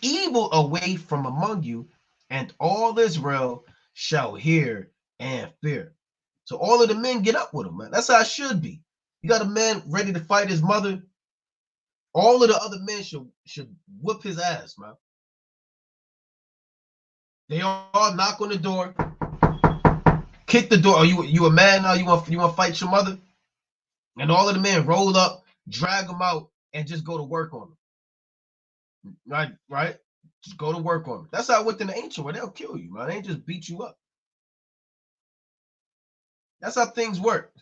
evil away from among you, and all Israel shall hear and fear. So all of the men get up with him, man. That's how it should be. You got a man ready to fight his mother. All of the other men should whoop his ass, man. They all knock on the door, kick the door. Are you a man now? You want to fight your mother? And all of the men roll up, drag them out, and just go to work on them. Right? Just go to work on them. That's how it went in the ancient world. They'll kill you, man. They ain't just beat you up. That's how things work.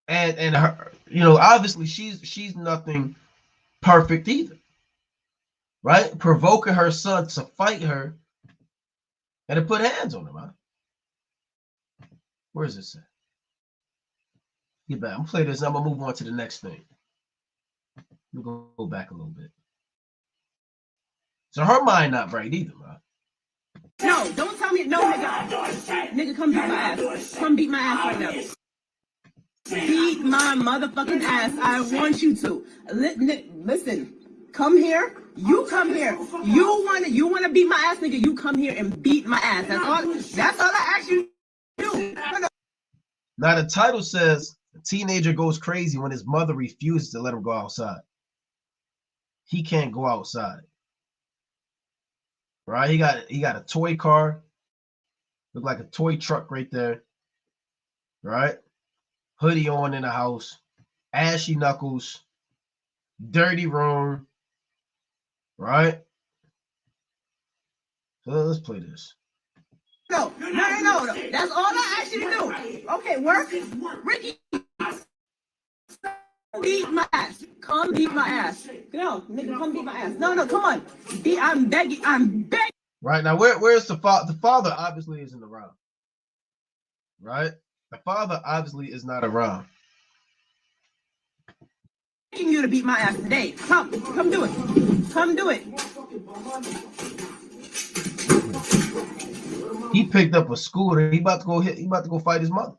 And her, obviously she's nothing perfect either. Right? Provoking her son to fight her and to put hands on him, man. Where is this at? Get back. I'm gonna play this. I'm gonna move on to the next thing. Let me go back a little bit. So her mind not right either, man. No, don't tell me no, nigga. Nigga, come beat my ass. Come beat my ass right now. Beat my motherfucking ass. I want you to. Listen, come here. You come here. You wanna beat my ass, nigga. You come here and beat my ass. That's all I ask you to do. Now the title says a teenager goes crazy when his mother refuses to let him go outside. He can't go outside. Right? He got a toy car. Look like a toy truck right there. Right? Hoodie on in the house. Ashy knuckles. Dirty room. Right? So let's play this. No. That's all I asked you to do. Okay, work. Ricky. Beat my ass. Come beat my ass. No, nigga, come beat my ass. No, come on. I'm begging. Right now, where's the father? The father obviously isn't around. Right? The father obviously is not around. Begging you to beat my ass today. Come do it. Come do it. He picked up a scooter. He about to go fight his mother.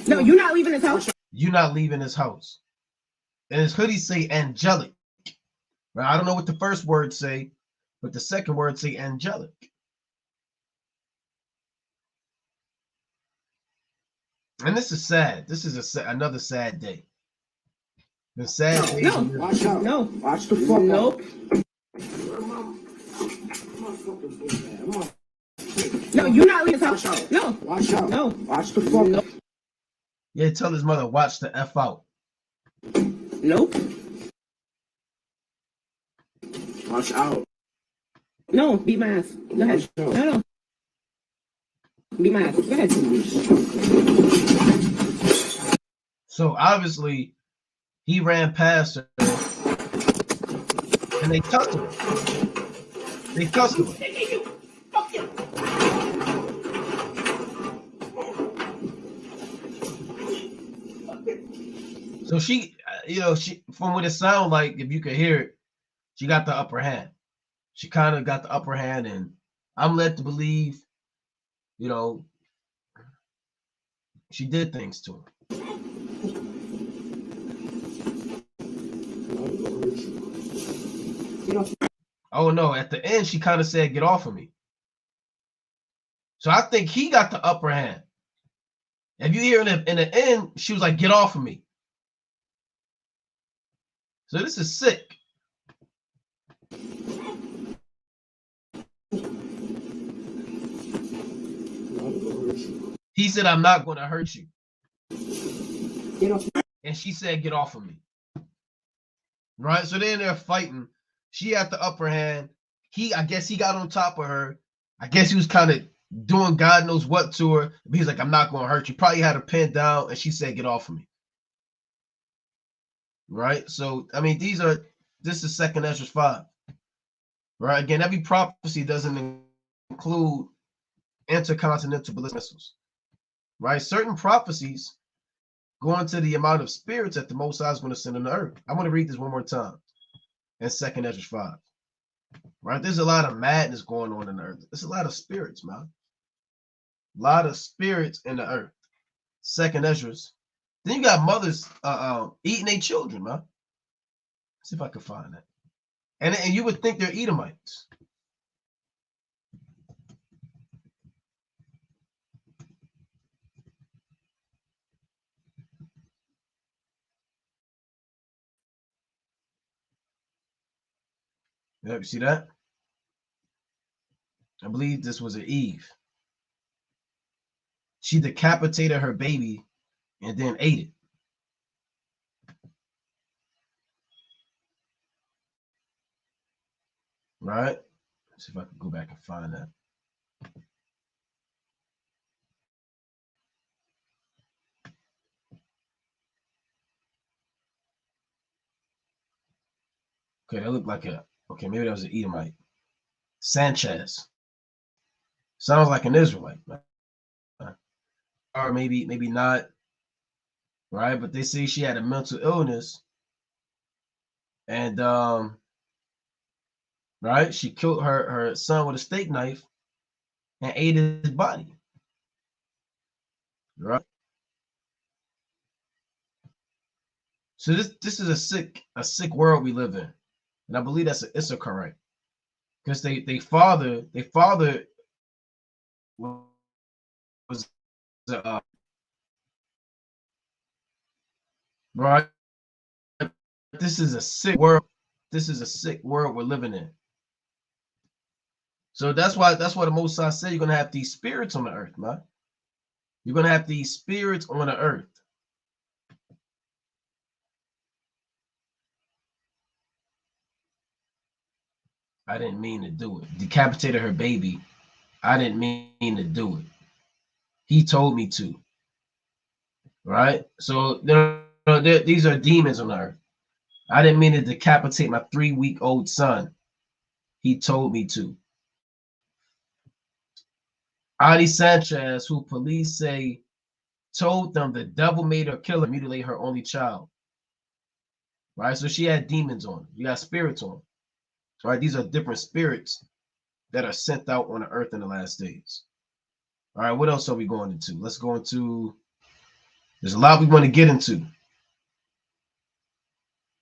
No, you're not leaving his house. You're not leaving his house. And his hoodie say angelic. Right? I don't know what the first word say, but the second word say angelic. And this is sad. This is another sad day. The sad day. No. Watch out. No. Watch the fuck Nope. No, you're not leaving his house. No. Watch out. No. Watch the fuck Nope. Yeah, tell his mother, watch the F out. Nope. Watch out. No, beat my ass. Go ahead. No. Beat my ass. Go ahead. So obviously, he ran past her, and they tussled her. They tussled her. So she, she, from what it sounded like, if you could hear it, she got the upper hand. She kind of got the upper hand, and I'm led to believe, she did things to him. Oh no, at the end, she kind of said, "Get off of me." So I think he got the upper hand. If you hear in the end, she was like, "Get off of me." So this is sick. He said, "I'm not going to hurt you." And she said, "Get off of me." Right? So then they're fighting. She had the upper hand. I guess he got on top of her. I guess he was kind of doing God knows what to her. But he's like, "I'm not going to hurt you." Probably had her pinned down, and she said, "Get off of me." Right? So, I mean, this is 2nd Ezra 5. Right? Again, every prophecy doesn't include intercontinental ballistic missiles. Right? Certain prophecies go into the amount of spirits that the Most High is going to send on the earth. I'm going to read this one more time in 2nd Ezra 5. Right? There's a lot of madness going on in the earth. There's a lot of spirits, man. A lot of spirits in the earth. 2nd Ezra's. Then you got mothers eating their children, man. Let's see if I can find that. And you would think they're Edomites. Yep, you see that? I believe this was an Eve. She decapitated her baby and then ate it. Right? Let's see if I can go back and find that. Okay, that looked like okay, maybe that was an Edomite. Sanchez. Sounds like an Israelite. Or maybe not. Right? But they say she had a mental illness. And right, she killed her son with a steak knife and ate his body. Right? So this is a sick world we live in. And I believe that's it's a correct. Because they father was right. This is a sick world. This is a sick world we're living in. So that's why the Most High said you're gonna have these spirits on the earth, man. You're gonna have these spirits on the earth. I didn't mean to do it. Decapitated her baby. I didn't mean to do it. He told me to. Right? So these are demons on the earth. I didn't mean to decapitate my 3-week-old son. He told me to. Adi Sanchez, who police say told them the devil made her kill her, mutilate her only child. Right? So she had demons on her. You got spirits on her. Right? These are different spirits that are sent out on the earth in the last days. All right, what else are we going into? Let's go into, there's a lot we want to get into.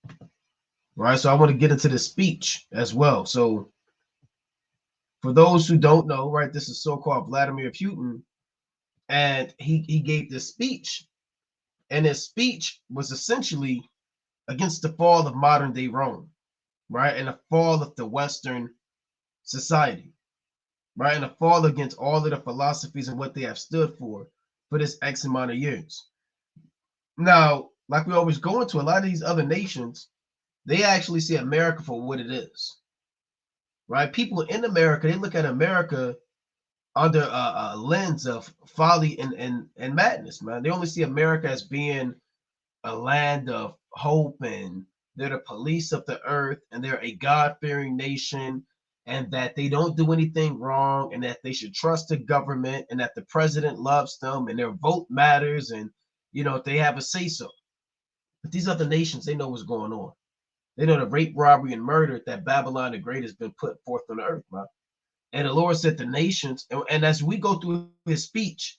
All right, so I want to get into the speech as well. So for those who don't know, right, this is so-called Vladimir Putin, and he gave this speech, and his speech was essentially against the fall of modern-day Rome, right, and the fall of the Western society, right, and the fall against all of the philosophies and what they have stood for this X amount of years. Now, like we always go into, a lot of these other nations, they actually see America for what it is. right? People in America, they look at America under a lens of folly and madness, man. They only see America as being a land of hope, and they're the police of the earth, and they're a God-fearing nation, and that they don't do anything wrong, and that they should trust the government, and that the president loves them, and their vote matters, and they have a say-so. But these other nations, they know what's going on. They know the rape, robbery, and murder that Babylon the Great has been put forth on the earth, man. And the Lord said the nations, and as we go through his speech,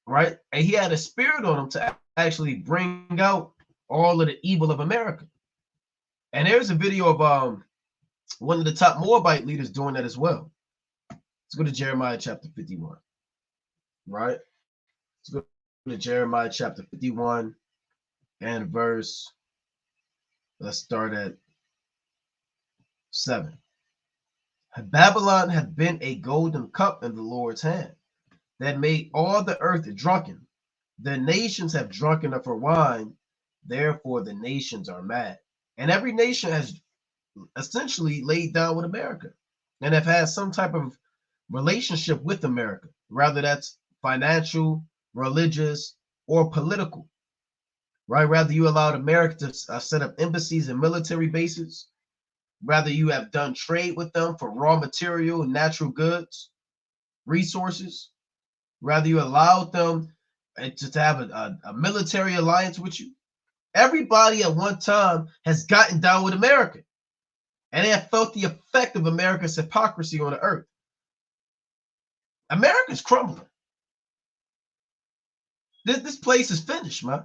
right, and he had a spirit on him to actually bring out all of the evil of America. And there's a video of one of the top Moabite leaders doing that as well. Let's go to Jeremiah chapter 51, right? Let's go to Jeremiah chapter 51 and verse, let's start at 7. Babylon hath been a golden cup in the Lord's hand, that made all the earth drunken. The nations have drunken of her wine, therefore the nations are mad. And every nation has essentially laid down with America and have had some type of relationship with America, rather that's financial, religious, or political, right? Rather you allowed America to set up embassies and military bases, rather you have done trade with them for raw material, natural goods, resources, rather you allowed them to have a military alliance with you. Everybody at one time has gotten down with America, and they have felt the effect of America's hypocrisy on the earth. America's crumbling. This place is finished, man.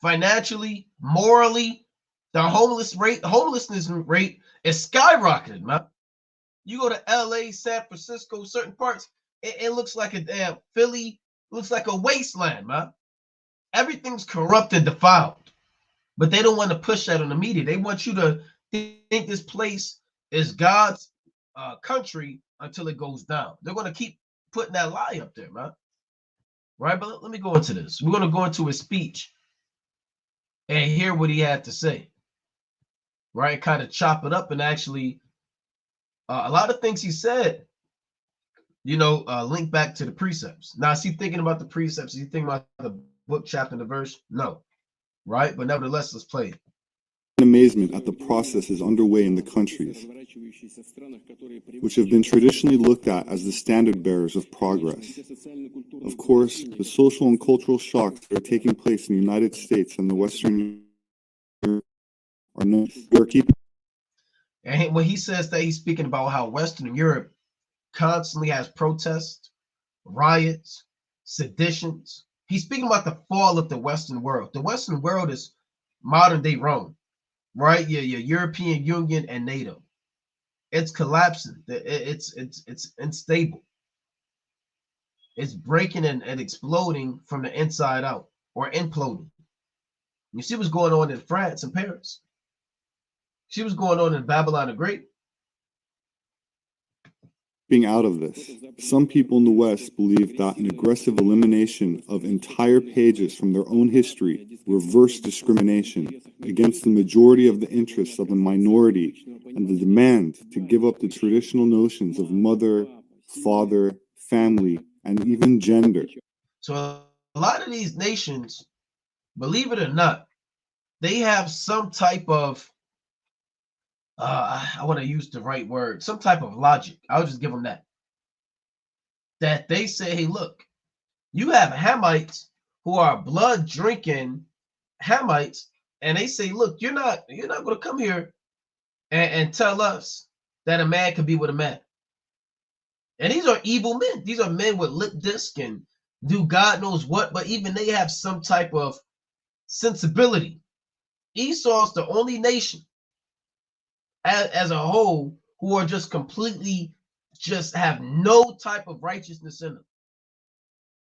Financially, morally, the homelessness rate is skyrocketed, man. You go to LA, San Francisco, certain parts, it looks like a damn Philly, looks like a wasteland, man. Everything's corrupt and defiled. But they don't want to push that on the media. They want you to think this place is God's country until it goes down. They're going to keep putting that lie up there, man. Right? But let me go into this. We're going to go into his speech and hear what he had to say. Right? Kind of chop it up, and actually a lot of things he said, link back to the precepts. Now, is he thinking about the precepts? Is he thinking about the book, chapter, and the verse? No. Right? But nevertheless, let's play it. Amazement at the processes underway in the countries, which have been traditionally looked at as the standard bearers of progress. Of course, the social and cultural shocks that are taking place in the United States and the Western Europe are known. And when he says that, he's speaking about how Western Europe constantly has protests, riots, seditions. He's speaking about the fall of the Western world. The Western world is modern day Rome, right? Your European Union and NATO. It's collapsing. It's unstable. It's breaking and exploding from the inside out, or imploding. You see what's going on in France and Paris. See what's going on in Babylon the Great. Being out of this, some people in the West believe that an aggressive elimination of entire pages from their own history reverse discrimination against the majority of the interests of the minority, and the demand to give up the traditional notions of mother, father, family, and even gender. So a lot of these nations, believe it or not, they have some type of I want to use the right word, some type of logic. I'll just give them that. That they say, hey, look, you have Hamites who are blood drinking Hamites, and they say, look, you're not going to come here and tell us that a man can be with a man. And these are evil men. These are men with lip disc and do God knows what, but even they have some type of sensibility. Esau's the only nation as a whole who are just completely just have no type of righteousness in them.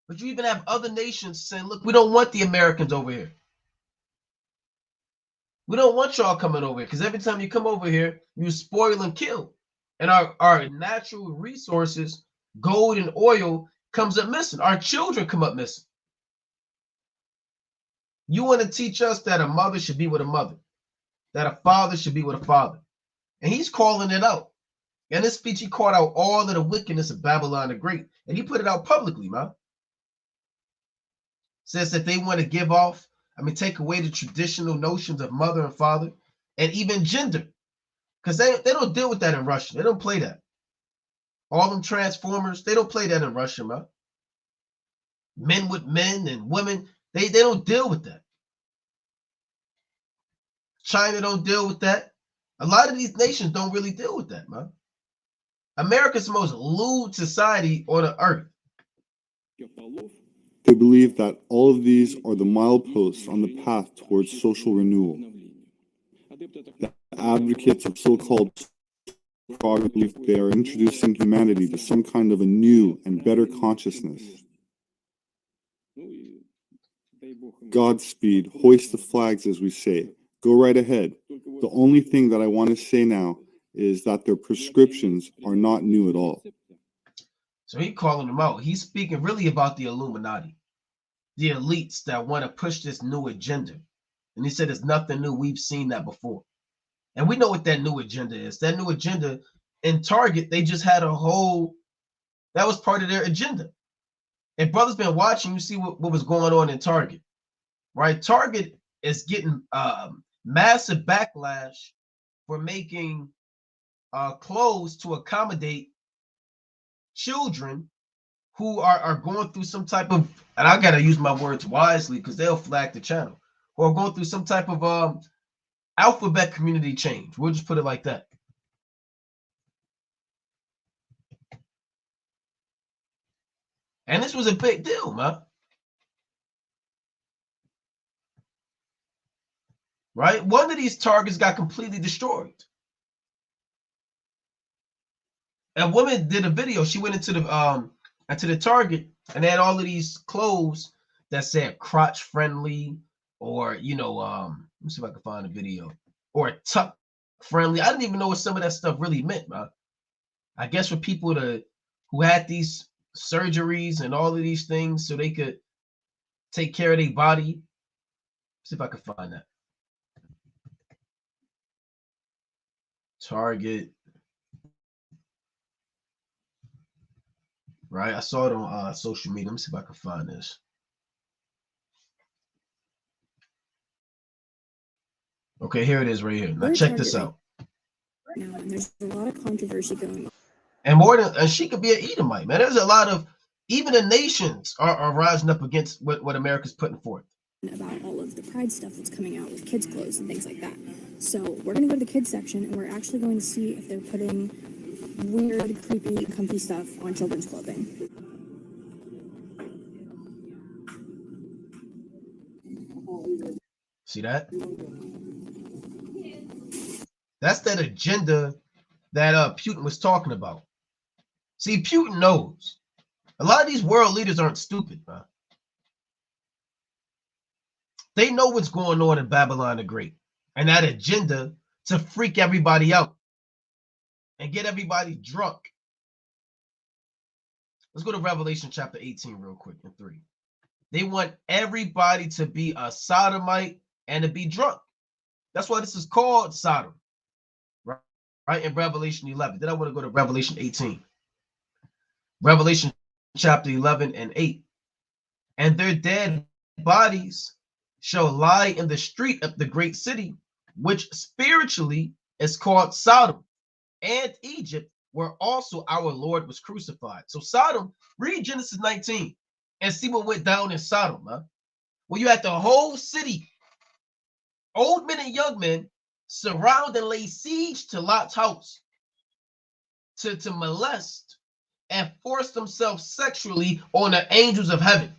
But you even have other nations saying, look, we don't want the Americans over here. We don't want y'all coming over here, because every time you come over here, you spoil and kill. And our natural resources, gold and oil, comes up missing. Our children come up missing. You want to teach us that a mother should be with a mother, that a father should be with a father. And he's calling it out. In this speech, he called out all of the wickedness of Babylon the Great. And he put it out publicly, man. Says that they want to take away the traditional notions of mother and father and even gender. Because they don't deal with that in Russia. They don't play that. All them transformers, they don't play that in Russia, man. Men with men and women, they don't deal with that. China don't deal with that. A lot of these nations don't really deal with that, man. America's the most lewd society on the earth. They believe that all of these are the mileposts on the path towards social renewal. The advocates of so-called progress believe they are introducing humanity to some kind of a new and better consciousness. Godspeed, hoist the flags, as we say. Go right ahead. The only thing that I want to say now is that their prescriptions are not new at all. So he's calling them out. He's speaking really about the Illuminati, the elites that want to push this new agenda. And he said it's nothing new. We've seen that before. And we know what that new agenda is. That new agenda in Target, they just had that was part of their agenda. And brother's been watching, you see what was going on in Target, right? Target is getting massive backlash for making clothes to accommodate children who are going through some type of, and I got to use my words wisely because they'll flag the channel, who are going through some type of alphabet community change. We'll just put it like that. And this was a big deal, man. Right? One of these targets got completely destroyed. A woman did a video. She went into the Target and they had all of these clothes that said crotch friendly, or let me see if I can find a video, or tuck friendly. I didn't even know what some of that stuff really meant, man. I guess for people who had these surgeries and all of these things so they could take care of their body. See if I can find that. Target. Right, I saw it on social media. Let me see if I can find this. Okay, here it is right here. Now check this out. Now, and there's a lot of controversy going on. And she could be an Edomite, man. There's a lot of, even the nations are rising up against what America's putting forth. About all of the pride stuff that's coming out with kids' clothes and things like that. So we're going to go to the kids section and we're actually going to see if they're putting weird, creepy, comfy stuff on children's clothing. See that? That's that agenda that Putin was talking about. See, Putin knows. A lot of these world leaders aren't stupid, man. They know what's going on in Babylon the Great and that agenda to freak everybody out and get everybody drunk. Let's go to Revelation chapter 18 real quick in 3. They want everybody to be a sodomite and to be drunk. That's why this is called Sodom, right? In Revelation 11. Then I want to go to Revelation 18. Revelation chapter 11 and 8. And their dead bodies shall lie in the street of the great city, which spiritually is called Sodom, and Egypt, where also our Lord was crucified. So Sodom, read Genesis 19 and see what went down in Sodom, huh? Well, you had the whole city, old men and young men, surround and lay siege to Lot's house to molest and force themselves sexually on the angels of heaven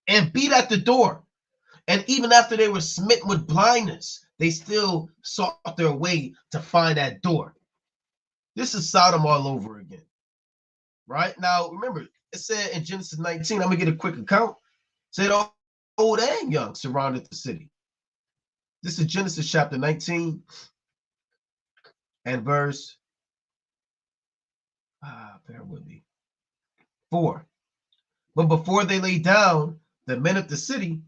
and beat at the door. And even after they were smitten with blindness, they still sought their way to find that door. This is Sodom all over again. Right? Now, remember, it said in Genesis 19, I'm going to get a quick account. It said old and young surrounded the city. This is Genesis chapter 19 and verse, bear with me, 4. But before they lay down, the men of the city,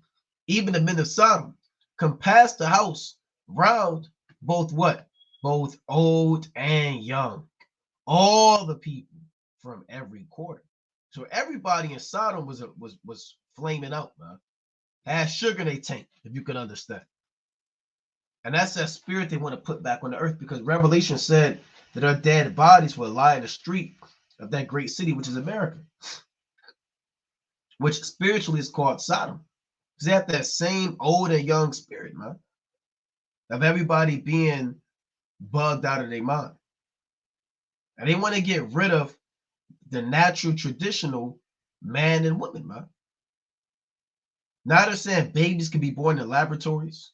even the men of Sodom, compassed the house round both what? both old and young, all the people from every quarter. So everybody in Sodom was flaming out, man. Had sugar in their tank, if you can understand. And that's that spirit they want to put back on the earth, because Revelation said that our dead bodies will lie in the street of that great city, which is America, which spiritually is called Sodom. Because they have that same old and young spirit, man, of everybody being bugged out of their mind. And they want to get rid of the natural, traditional man and woman, man. Now they're saying babies can be born in laboratories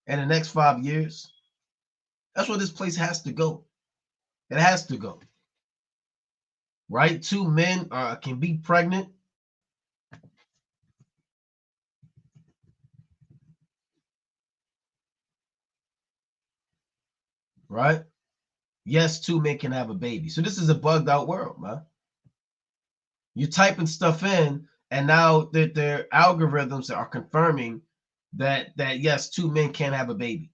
in the next 5 years. That's where this place has to go. It has to go. Right? Two men can be pregnant. Right? Yes, two men can have a baby. So this is a bugged out world, man. You're typing stuff in, and now their algorithms are confirming that yes, two men can have a baby.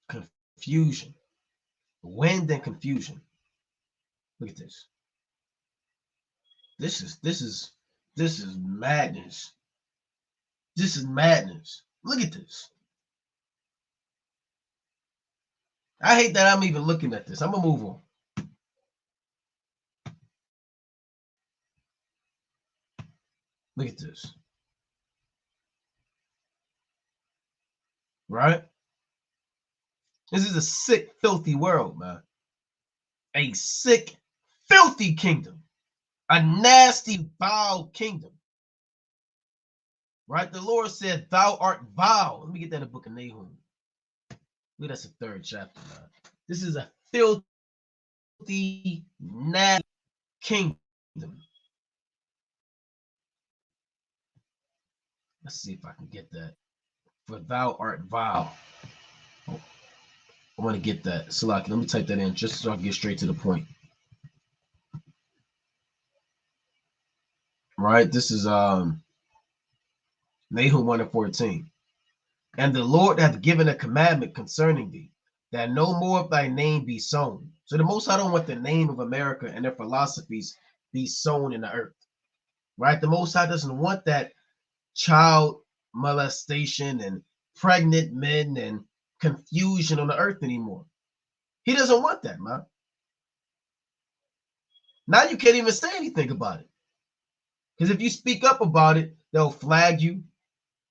Confusion. Wind and confusion. Look at this. This is madness. This is madness. Look at this. I hate that I'm even looking at this. I'm gonna move on. Look at this. Right? This is a sick, filthy world, man. A sick, filthy kingdom. A nasty, vile kingdom. Right? The Lord said, thou art vile. Let me get that in the book of Nahum. Look, that's the 3rd chapter, man. This is a filthy, nasty kingdom. Let's see if I can get that. For thou art vile. Oh, I want to get that. Salaki, let me type that in just so I can get straight to the point. Right? This is Nahum 1:14. And the Lord hath given a commandment concerning thee, that no more of thy name be sown. So the Most High don't want the name of America and their philosophies be sown in the earth. Right? The Most High doesn't want that child molestation and pregnant men and confusion on the earth anymore. He doesn't want that, man. Now you can't even say anything about it. Because if you speak up about it, they'll flag you,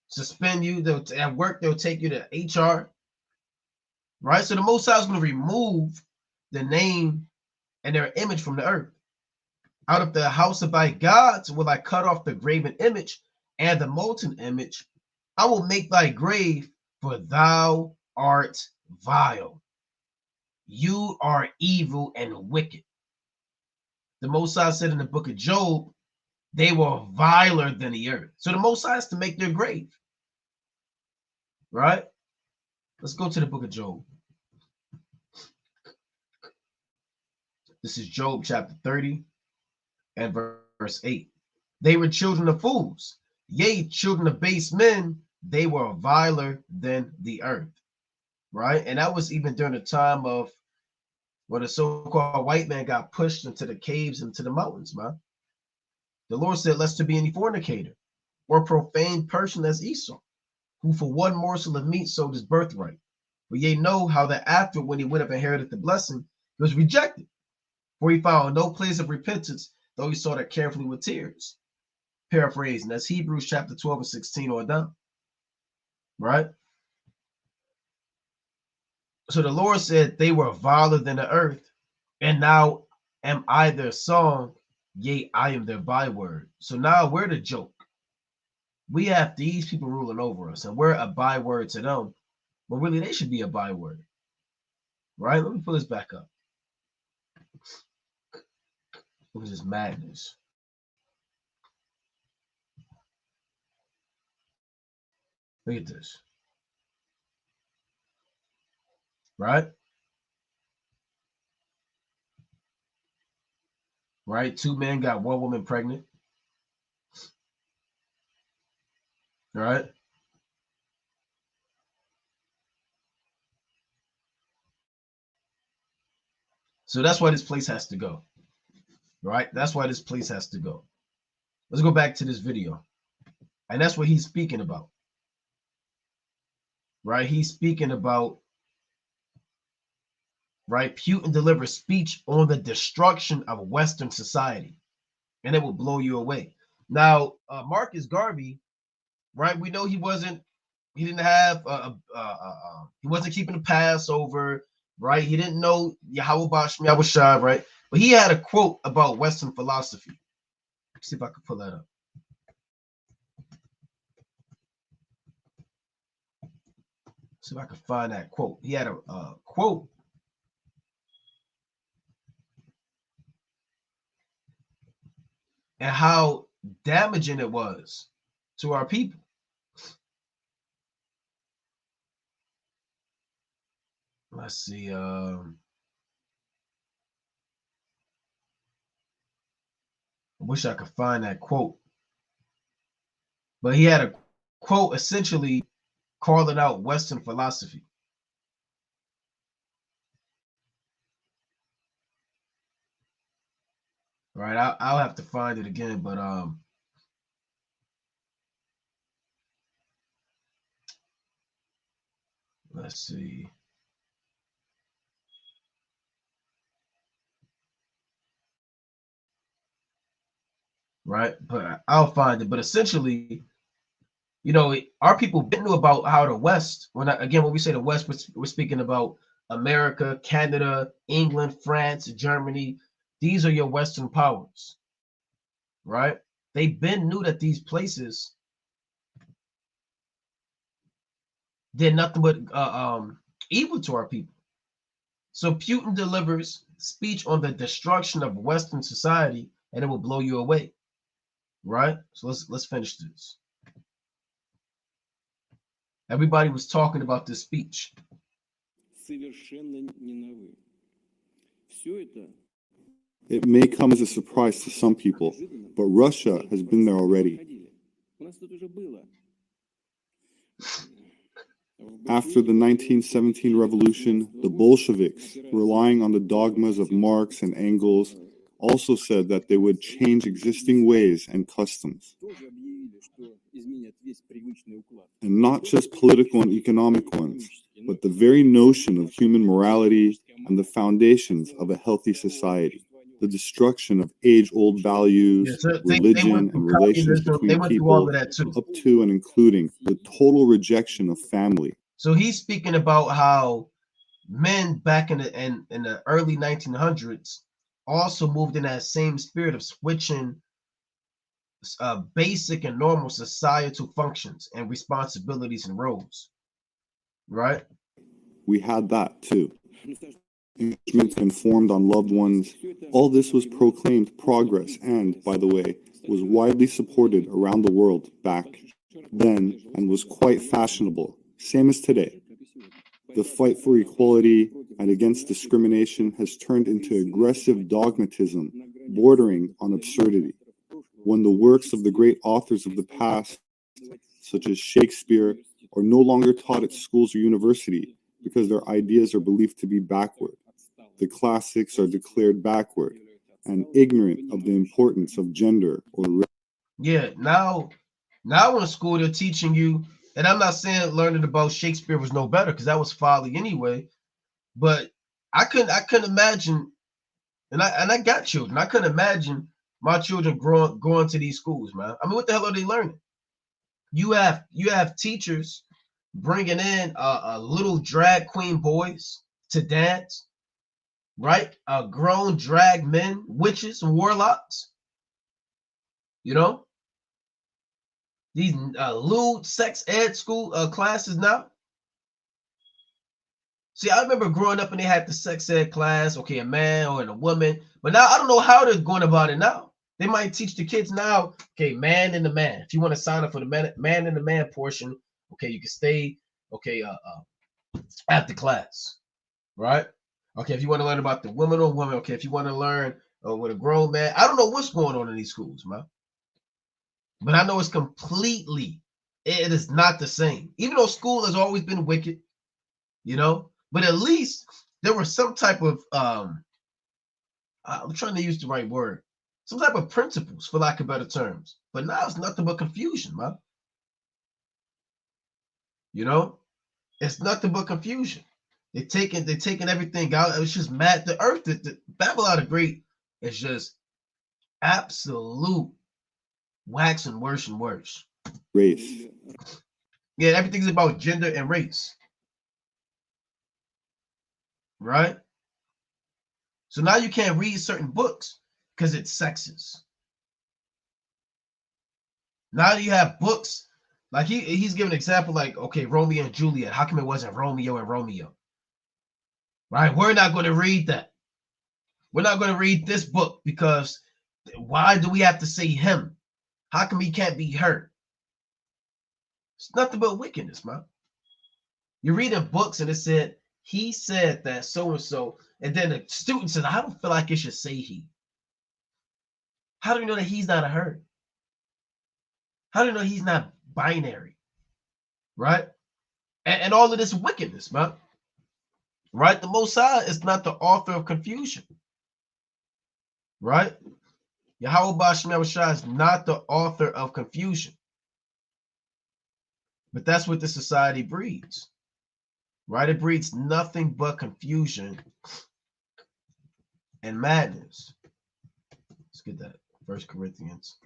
suspend you. At work, they'll take you to HR. Right? So the Most High is going to remove the name and their image from the earth. Out of the house of thy gods will I cut off the graven image and the molten image. I will make thy grave, for thou art vile. You are evil and wicked. The Most High said in the book of Job, they were viler than the earth. So the Most High has to make their grave. Right? Let's go to the book of Job. This is Job chapter 30 and verse 8. They were children of fools. Yea, children of base men, they were viler than the earth. Right? And that was even during the time of when the so-called white man got pushed into the caves and to the mountains, man. The Lord said, lest there be any fornicator or profane person as Esau, who for one morsel of meat sold his birthright. But ye know how that after, when he would have inherited the blessing, he was rejected. For he found no place of repentance, though he sought it carefully with tears. Paraphrasing, that's Hebrews chapter 12 and 16 or down. Right? So the Lord said they were viler than the earth, and now am I their song, yea, I am their byword. So now we're the joke. We have these people ruling over us, and we're a byword to them. But really, they should be a byword. Right? Let me pull this back up. Look at this madness. Look at this. Right? Right? Two men got one woman pregnant. right? So that's why this place has to go, right? That's why this place has to go. Let's go back to this video. And that's what he's speaking about, right? He's speaking about, right? Putin delivers speech on the destruction of Western society, and it will blow you away. Now, Marcus Garvey, right? We know he didn't have, he wasn't keeping the Passover, right? He didn't know Yahweh Shai, right? But he had a quote about Western philosophy. Let's see if I can pull that up. See if I can find that quote. He had a quote. And how damaging it was to our people. Let's see. I wish I could find that quote. But he had a quote essentially calling out Western philosophy. Right, I'll have to find it again, but let's see. Right, but I'll find it. But essentially, you know, our people knew about how the West, when we say the West, we're speaking about America, Canada, England, France, Germany. These are your Western powers, right? They've been knew that these places did nothing but evil to our people. So Putin delivers speech on the destruction of Western society, and it will blow you away, right? So let's finish this. Everybody was talking about this speech. It may come as a surprise to some people, but Russia has been there already. After the 1917 revolution, the Bolsheviks, relying on the dogmas of Marx and Engels, also said that they would change existing ways and customs. And not just political and economic ones, but the very notion of human morality and the foundations of a healthy society. The destruction of age-old values, religion, and relations between people, up to and including the total rejection of family. So he's speaking about how men back in the early 1900s also moved in that same spirit of switching basic and normal societal functions and responsibilities and roles, right? We had that too. Engagements informed on loved ones. All this was proclaimed progress and, by the way, was widely supported around the world back then and was quite fashionable, same as today. The fight for equality and against discrimination has turned into aggressive dogmatism bordering on absurdity. When the works of the great authors of the past, such as Shakespeare, are no longer taught at schools or university because their ideas are believed to be backward. The classics are declared backward and ignorant of the importance of gender or race. Yeah, now in school they're teaching you, and I'm not saying learning about Shakespeare was no better because that was folly anyway, but I couldn't imagine, and I got children. I couldn't imagine my children going to these schools, man. I mean, what the hell are they learning? You have teachers bringing in little drag queen boys to dance, right? Grown drag men, witches, and warlocks. You know, these lewd sex ed school classes now. See, I remember growing up and they had the sex ed class, okay, a man or a woman, but now I don't know how they're going about it now. They might teach the kids now, okay, man and the man. If you want to sign up for the man and the man portion, okay, you can stay, okay, after class, right? Okay, if you want to learn about the woman or woman, okay, if you want to learn with a grown man, I don't know what's going on in these schools, man. But I know it's completely It is not the same. Even though school has always been wicked, you know, but at least there was some type of I'm trying to use the right word, some type of principles, for lack of better terms. But now it's nothing but confusion, man. You know, it's nothing but confusion. They're taking everything out. It's just mad. The earth, the Babylon the Great is just absolute waxing worse and worse. Race. Yeah, everything's about gender and race. Right? So now you can't read certain books because it's sexist. Now you have books like he's giving an example like, okay, Romeo and Juliet. How come it wasn't Romeo and Romeo? Right? We're not going to read that. We're not going to read this book because why do we have to say him? How come he can't be her? It's nothing but wickedness, man. You're reading books and it said, he said that so-and-so, and then the student says, I don't feel like it should say he. How do you know that he's not a her? How do you know he's not binary? Right? And all of this wickedness, man. Right? The Most High is not the author of confusion. Right? Yahweh Ba'Shem Yahushua is not the author of confusion. But that's what the society breeds. Right? It breeds nothing but confusion and madness. Let's get that. 1 Corinthians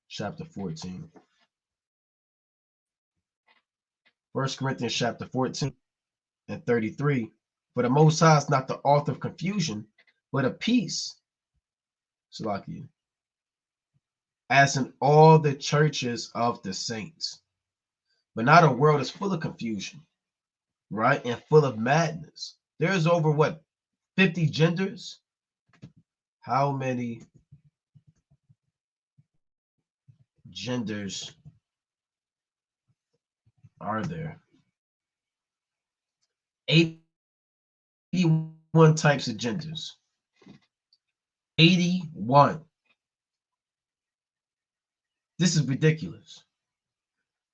chapter 14. 1 Corinthians chapter 14 and 33. For the Most High is not the author of confusion, but of peace. Salakia. As in all the churches of the saints. But now the world is full of confusion, right? And full of madness. There's over what, 50 genders? How many genders are there? 81 types of genders. 81. This is ridiculous.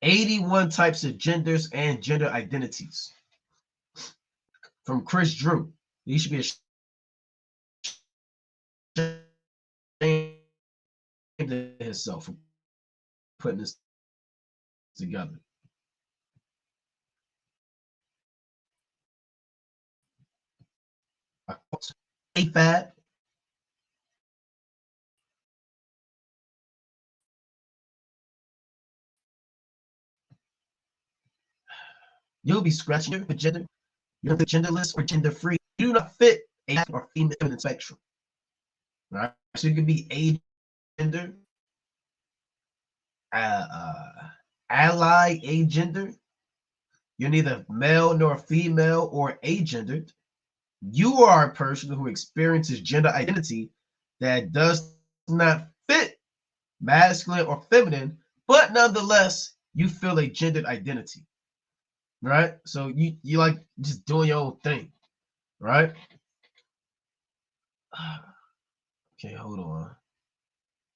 81 types of genders and gender identities. From Chris Drew. He should be ashamed of himself for putting this together. AFAB. You'll be scratching your gender. You're genderless or gender free. You do not fit a or female spectrum. Right? So you can be a gender, ally agender. You're neither male nor female or agendered. You are a person who experiences gender identity that does not fit masculine or feminine, but nonetheless, you feel a gendered identity. Right? So you like just doing your own thing. Right? Okay, hold on.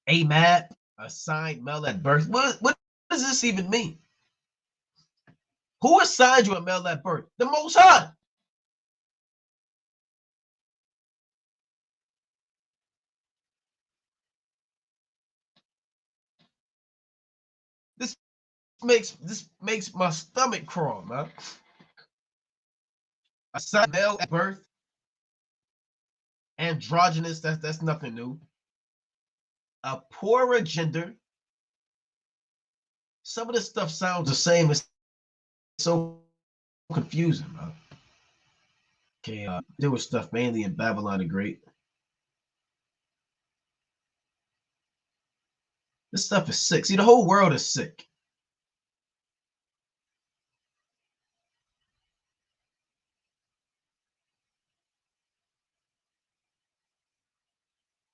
AMAT, assigned male at birth. What does this even mean? Who assigned you a male at birth? The Most High. This makes my stomach crawl, man. Assigned male at birth. Androgynous, that's nothing new. A poorer gender. Some of this stuff sounds the same. It's so confusing, man. Okay, there was stuff mainly in Babylon the Great. This stuff is sick. See, the whole world is sick.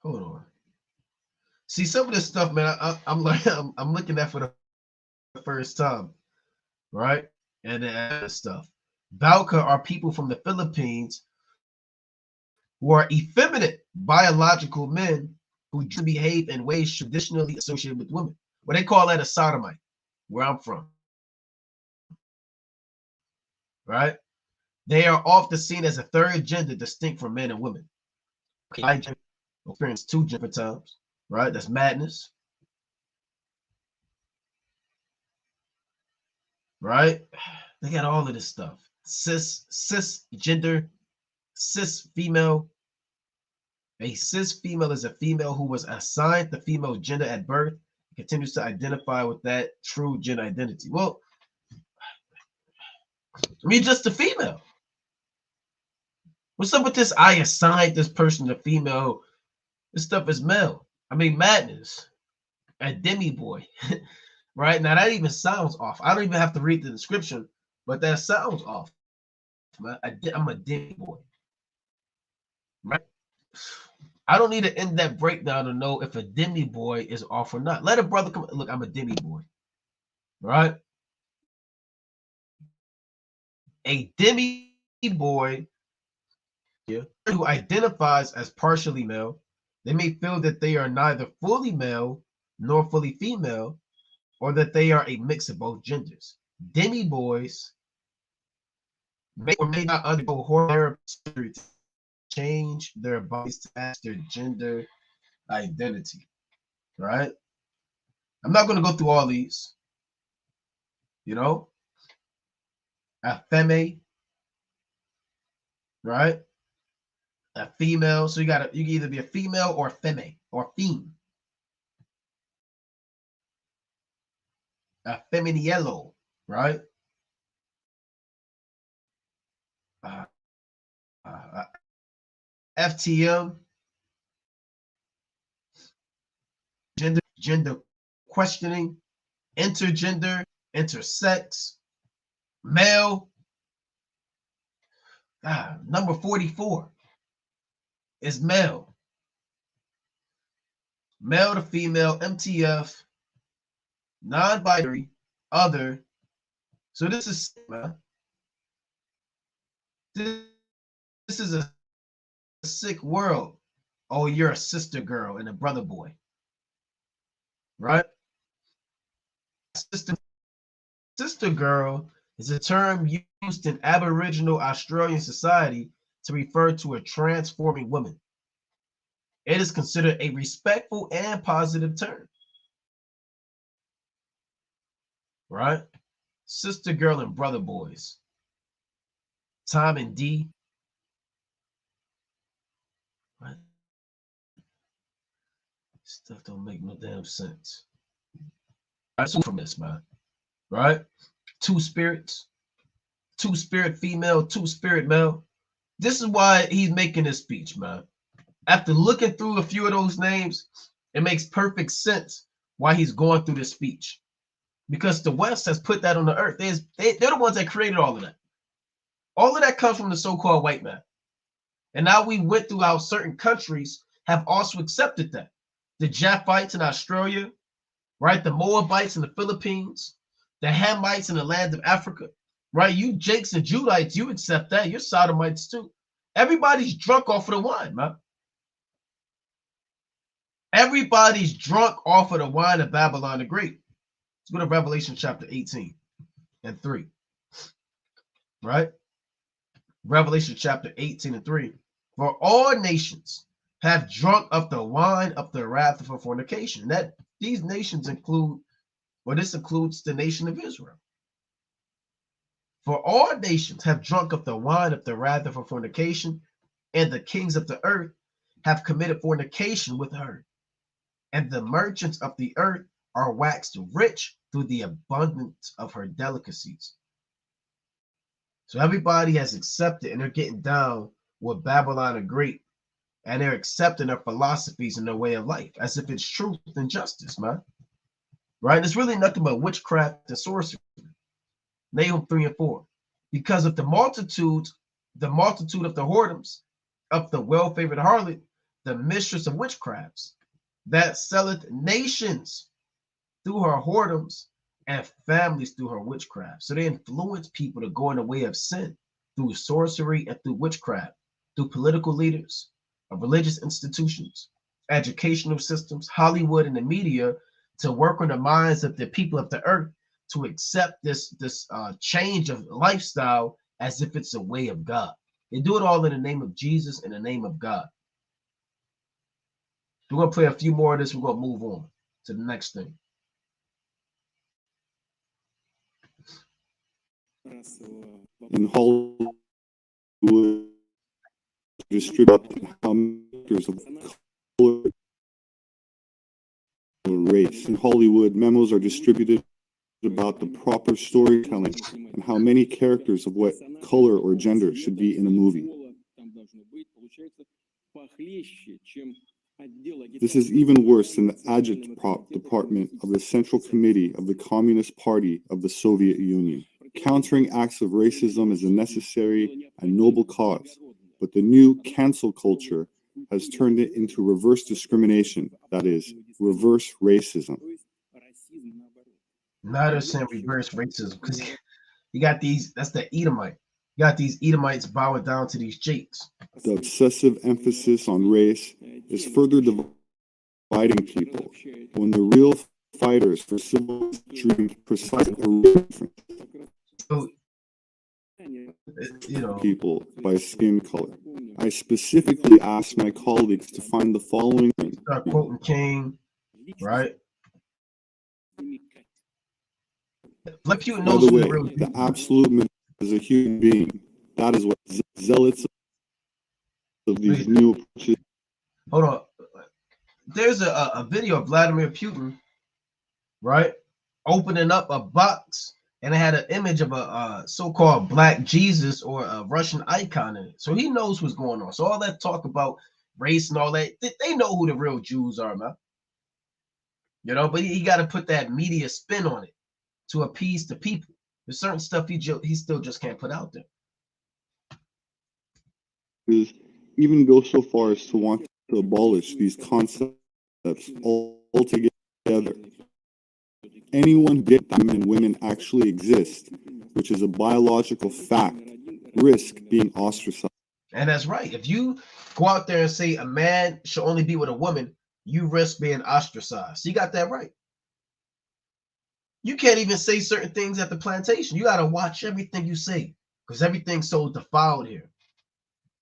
Hold on. See, some of this stuff, man, I'm looking at for the first time, right? And then stuff. Balka are people from the Philippines who are effeminate biological men who behave in ways traditionally associated with women. What they call that a sodomite. where I'm from, right? They are often seen as a third gender distinct from men and women. Okay, I experienced two different times, right? That's madness, right? They got all of this stuff. Cis gender, cis female. A cis female is a female who was assigned the female gender at birth and continues to identify with that true gender identity. Well, I mean, just a female. What's up with this? I assigned this person a female. This stuff is male. I mean, madness. A demi boy. Right? Now, that even sounds off. I don't even have to read the description, but that sounds off. I'm a demi boy. Right? I don't need to end that breakdown to know if a demi boy is off or not. Let a brother come. Look, I'm a demi boy. Right? A demi boy who identifies as partially male. They may feel that they are neither fully male nor fully female, or that they are a mix of both genders. Demi boys may or may not undergo hormone surgery to change their bodies to match their gender identity. Right? I'm not going to go through all these. You know, a femme, right? A female. So you can either be a female or a femme or femme. A feminiello, right? FTM, gender questioning, intergender, intersex, male. Number 44 is male. Male to female, MTF, non-binary, other. So this is, man. This is a sick world. Oh, you're a sister girl and a brother boy. Right? Sister girl is a term used in Aboriginal Australian society to refer to a transforming woman. It is considered a respectful and positive term. Right? Sister girl and brother boys. Tom and D. Right? Stuff don't make no damn sense. Right? So from this, man. Right? Two spirits. Two spirit female, two spirit male. This is why he's making this speech, man. After looking through a few of those names, it makes perfect sense why he's going through this speech. Because the West has put that on the earth. They're the ones that created all of that. All of that comes from the so-called white man. And now we went through how certain countries have also accepted that. The Japhites in Australia, right? The Moabites in the Philippines, the Hamites in the land of Africa, right? You Jakes and Judites, you accept that. You're Sodomites too. Everybody's drunk off of the wine, man. Everybody's drunk off of the wine of Babylon the Great. Let's go to Revelation chapter 18 and 3. Right? Revelation chapter 18 and 3. For all nations have drunk of the wine of the wrath of fornication. That these nations include, or this includes the nation of Israel. For all nations have drunk of the wine of the wrath of fornication, and the kings of the earth have committed fornication with her. And the merchants of the earth are waxed rich through the abundance of her delicacies. So everybody has accepted, and they're getting down with Babylon the Great, and they're accepting their philosophies and their way of life as if it's truth and justice, man. Right? It's really nothing but witchcraft and sorcery. Nahum 3 and 4. Because of the multitude of the whoredoms of the well-favored harlot, the mistress of witchcrafts, that selleth nations through her whoredoms and families through her witchcraft. So they influence people to go in the way of sin through sorcery and through witchcraft, through political leaders, of religious institutions, educational systems, Hollywood, and the media to work on the minds of the people of the earth to accept this change of lifestyle as if it's a way of God. They do it all in the name of Jesus, in the name of God. We're going to play a few more of this. We're going to move on to the next thing. In Hollywood, distribute how makers of color race. In Hollywood, memos are distributed about the proper storytelling and how many characters of what color or gender should be in a movie. This is even worse than the agitprop department of the Central Committee of the Communist Party of the Soviet Union. Countering acts of racism is a necessary and noble cause, but the new cancel culture has turned it into reverse discrimination, that is, reverse racism. Now they're saying reverse racism because you got these, that's the Edomite. You got these Edomites bowing down to these Jakes. The obsessive emphasis on race is further dividing people when the real fighters for civil dream precisely So, people by skin color. I specifically asked my colleagues to find the following. Start quoting King, right? Let you know By the way, the absolute is a human being. That is what zealots of these new approaches. Hold on. There's a video of Vladimir Putin, right, opening up a box, and it had an image of a so-called Black Jesus or a Russian icon in it. So he knows what's going on. So all that talk about race and all that, they know who the real Jews are, man. But he got to put that media spin on it to appease the people. There's certain stuff he still just can't put out there. Even go so far as to want to abolish these concepts altogether. Anyone get that men and women actually exist, which is a biological fact, risk being ostracized. And that's right. If you go out there and say a man should only be with a woman, you risk being ostracized. You got that right. You can't even say certain things at the plantation. You got to watch everything you say because everything's so defiled here.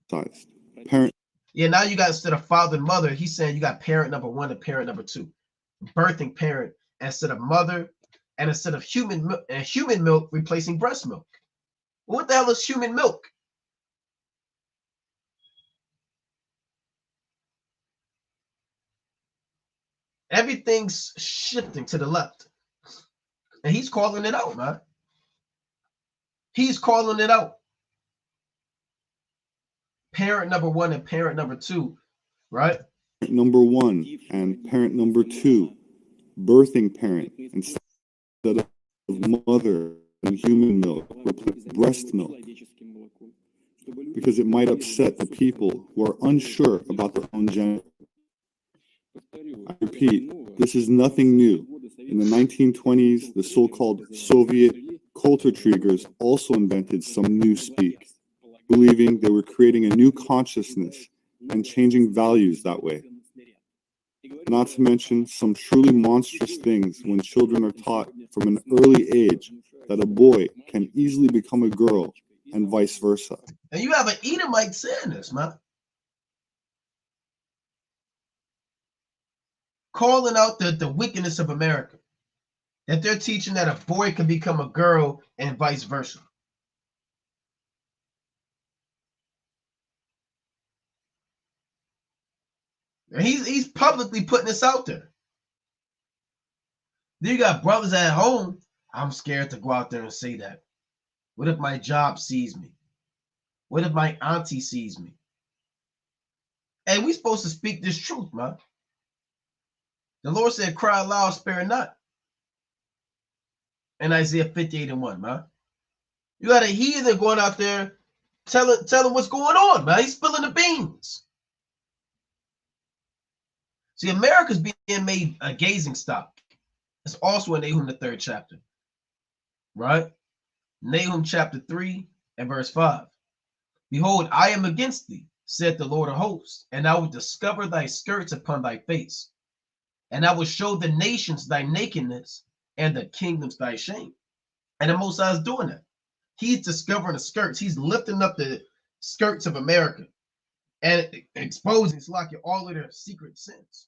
Parent. Yeah, now you got, instead of father and mother, he's saying you got parent number 1 and parent number 2. Birthing parent instead of mother, and instead of human milk replacing breast milk. What the hell is human milk? Everything's shifting to the left. And he's calling it out, man. He's calling it out. Parent number 1 and parent number 2, right? Number 1 and parent number 2, birthing parent instead of mother and human milk, breast milk, because it might upset the people who are unsure about their own gender. I repeat, this is nothing new. In the 1920s, the so-called Soviet Kulturträgers also invented some new speak, believing they were creating a new consciousness and changing values that way. Not to mention some truly monstrous things when children are taught from an early age that a boy can easily become a girl and vice versa. And you have an Edomite saying this, man. Calling out the wickedness of America. That they're teaching that a boy can become a girl and vice versa. And he's publicly putting this out there. Then you got brothers at home. I'm scared to go out there and say that. What if my job sees me? What if my auntie sees me? And we supposed to speak this truth, man. The Lord said, cry loud, spare not. In Isaiah 58:1, man. You got a heathen going out there telling what's going on, man. He's spilling the beans. See, America's being made a gazing stock. It's also in Nahum, the 3rd chapter. Right? Nahum chapter 3 and verse 5. Behold, I am against thee, said the Lord of hosts, and I will discover thy skirts upon thy face, and I will show the nations thy nakedness, and the kingdoms thy shame. And the Most High is doing that. He's discovering the skirts. He's lifting up the skirts of America and exposing all of their secret sins.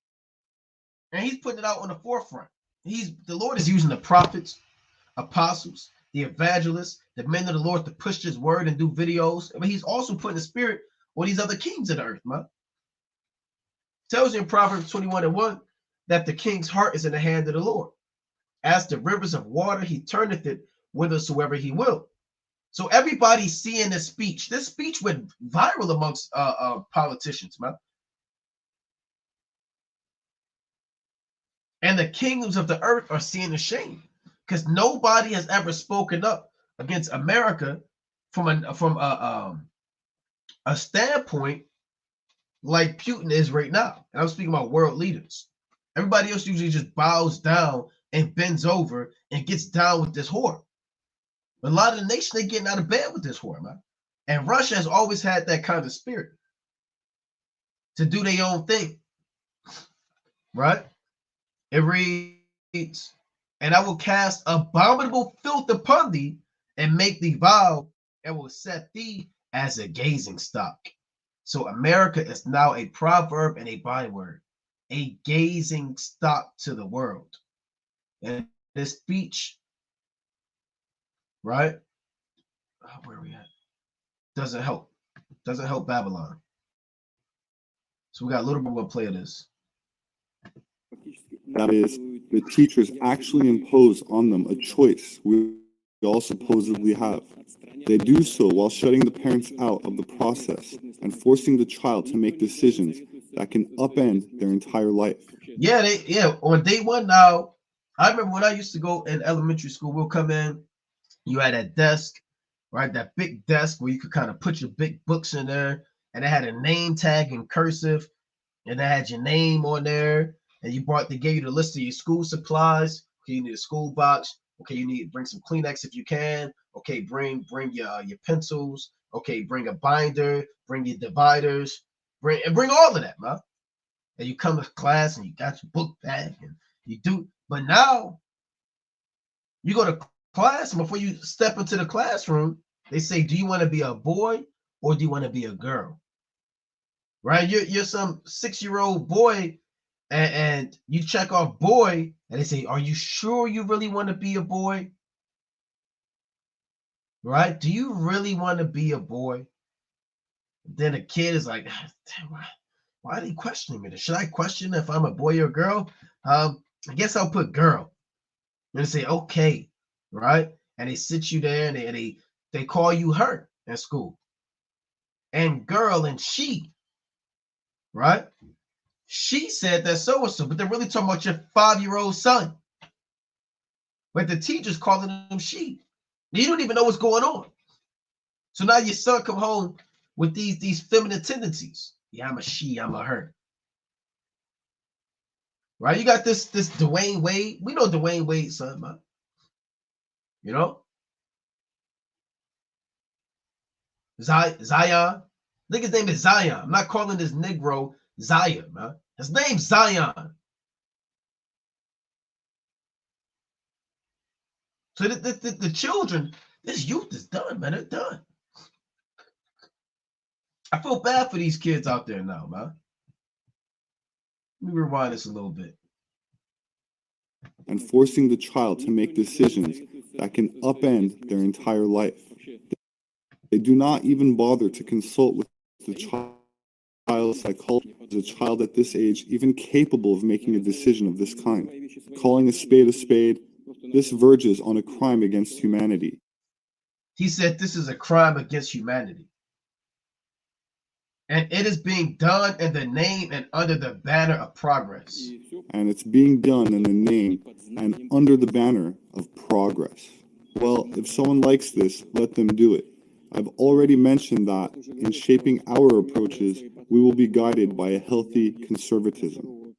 And he's putting it out on the forefront. The Lord is using the prophets, apostles, the evangelists, the men of the Lord to push his word and do videos. But he's also putting the spirit on these other kings of the earth, man. Tells you in Proverbs 21:1 that the king's heart is in the hand of the Lord. As the rivers of water, he turneth it whithersoever he will. So everybody's seeing this speech. This speech went viral amongst politicians, man. And the kingdoms of the earth are seeing the shame because nobody has ever spoken up against America from a standpoint like Putin is right now. And I'm speaking about world leaders. Everybody else usually just bows down and bends over and gets down with this whore. But a lot of the nation, they're getting out of bed with this whore, man. And Russia has always had that kind of spirit to do their own thing, right? It reads, and I will cast abominable filth upon thee and make thee vile and will set thee as a gazing stock. So America is now a proverb and a byword, a gazing stock to the world. And this speech, right? Where are we at? Doesn't help. Doesn't help Babylon. So we got a little bit more play of this. That is, the teachers actually impose on them a choice we all supposedly have. They do so while shutting the parents out of the process and forcing the child to make decisions that can upend their entire life. Yeah, on day one now, I remember when I used to go in elementary school, we'll come in, you had that desk, right? That big desk where you could kind of put your big books in there, and it had a name tag in cursive, and it had your name on there, and they gave you the list of your school supplies. Okay, you need a school box. Okay, you need to bring some Kleenex if you can. Okay, bring your pencils. Okay, bring a binder. Bring your dividers. Bring all of that, man. And you come to class and you got your book bag and you do. But now you go to class, and before you step into the classroom, they say, "Do you want to be a boy or do you want to be a girl?" Right? You're some 6-year-old boy, and you check off boy, and they say, "Are you sure you really want to be a boy?" Right? Do you really want to be a boy? Then a kid is like, why are they questioning me? Should I question if I'm a boy or a girl? I guess I'll put girl. And they say, okay, right? And they sit you there, and they call you her at school. And girl and she, right? She said that so-and-so, but they're really talking about your 5-year-old son. But the teacher's calling him she. You don't even know what's going on. So now your son come home with these feminine tendencies. Yeah, I'm a she, I'm a her. Right? You got this Dwayne Wade. We know Dwayne Wade's son, man. You know? Zion. I think his name is Zion. I'm not calling this Negro Zion, man. His name's Zion. So the children, this youth is done, man. They're done. I feel bad for these kids out there now, man. Let me rewind this a little bit. And forcing the child to make decisions that can upend their entire life. They do not even bother to consult with the child's psychologist. Is a child at this age even capable of making a decision of this kind? Calling a spade, this verges on a crime against humanity. He said this is a crime against humanity. And it is being done in the name and under the banner of progress. And it's being done in the name and under the banner of progress. Well, if someone likes this, let them do it. I've already mentioned that in shaping our approaches, we will be guided by a healthy conservatism.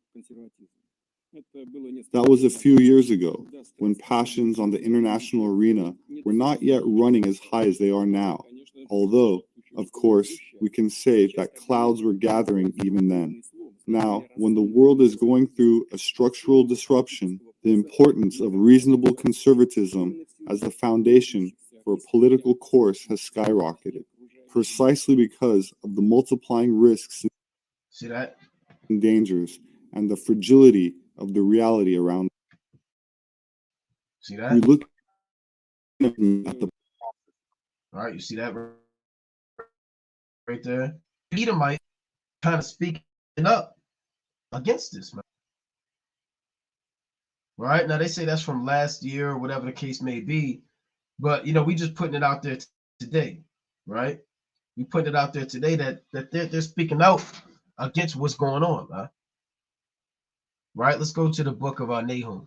That was a few years ago, when passions on the international arena were not yet running as high as they are now, although, of course, we can say that clouds were gathering even then. Now, when the world is going through a structural disruption, the importance of reasonable conservatism as the foundation for a political course has skyrocketed, precisely because of the multiplying risks See that? and dangers and the fragility of the reality around. See We that? look at the All right, you see that right there? Edomite kind of speaking up against this, man. Right? Now they say that's from last year or whatever the case may be, but we just putting it out there today, right? We putting it out there today that they're speaking out against what's going on, man. Right? Let's go to the book of Nahum.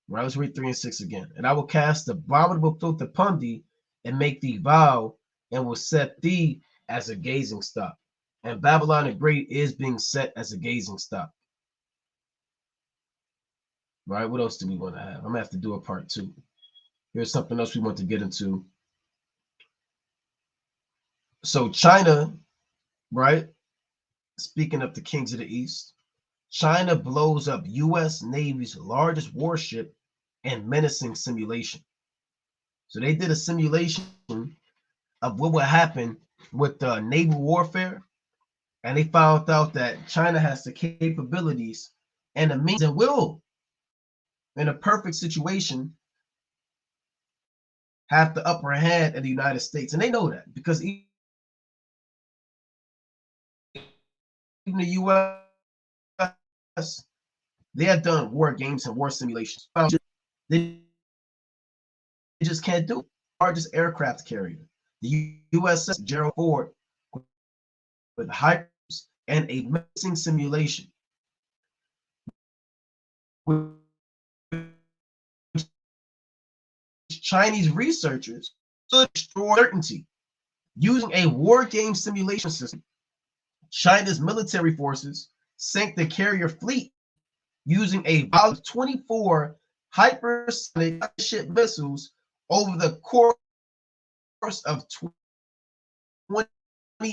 Right? Let's read 3 and 6 again. And I will cast the abominable filth upon thee and make thee vile and will set thee as a gazing stock. And Babylon the Great is being set as a gazing stock. Right? What else do we want to have? I'm going to have to do a part 2. Here's something else we want to get into. So China, right? Speaking of the kings of the East, China blows up U.S. Navy's largest warship in menacing simulation. So they did a simulation of what would happen with naval warfare, and they found out that China has the capabilities and the means and will, in a perfect situation, have the upper hand of the United States. And they know that because even the U.S., they have done war games and war simulations. They just can't do it. Largest aircraft carrier, the USS Gerald Ford, with hypers and a missing simulation. Chinese researchers destroy certainty using a war game simulation system. China's military forces sank the carrier fleet using a 24 hypersonic ship missiles over the course of 20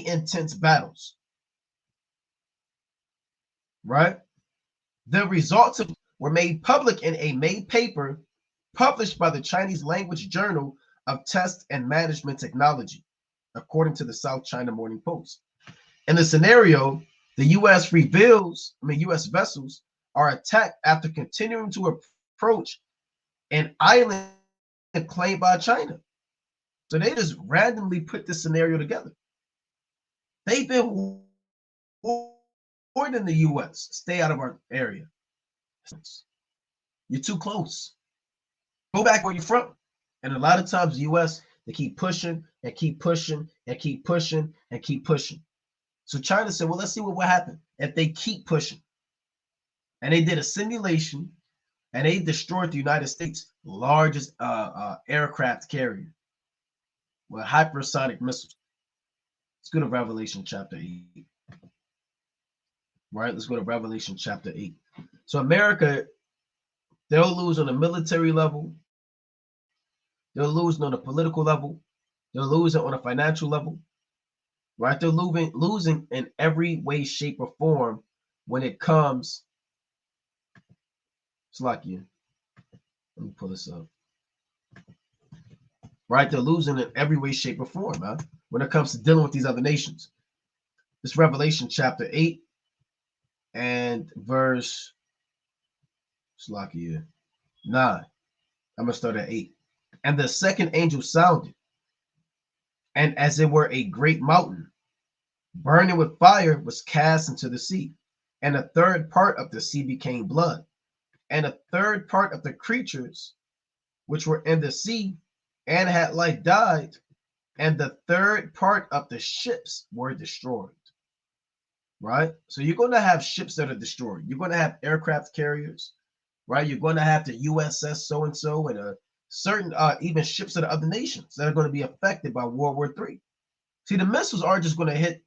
intense battles. Right? The results were made public in a May paper published by the Chinese language journal of Test and Management Technology, according to the South China Morning Post. In the scenario, the U.S. U.S. vessels are attacked after continuing to approach an island claimed by China. So they just randomly put this scenario together. They've been warned in the U.S. Stay out of our area. You're too close. Go back where you're from. And a lot of times the U.S., they keep pushing and keep pushing and keep pushing and keep pushing. So China said, well, let's see what will happen if they keep pushing. And they did a simulation, and they destroyed the United States' largest aircraft carrier with hypersonic missiles. Let's go to Revelation chapter 8. Right? Let's go to Revelation chapter 8. So America, they'll lose on the military level. They'll lose on the political level. They'll lose on a financial level. Right? They're losing in every way, shape, or form when it comes. It's like you. Let me pull this up. Right? They're losing in every way, shape, or form, man, when it comes to dealing with these other nations. This Revelation chapter 8 and verse 9. I'm going to start at 8. And the second angel sounded, and as it were a great mountain, burning with fire, was cast into the sea. And a third part of the sea became blood. And a third part of the creatures which were in the sea and had life died. And the third part of the ships were destroyed. Right? So you're going to have ships that are destroyed. You're going to have aircraft carriers. Right? You're going to have the USS so-and-so and a certain even ships of the other nations that are going to be affected by World War III. See, the missiles aren't just going to hit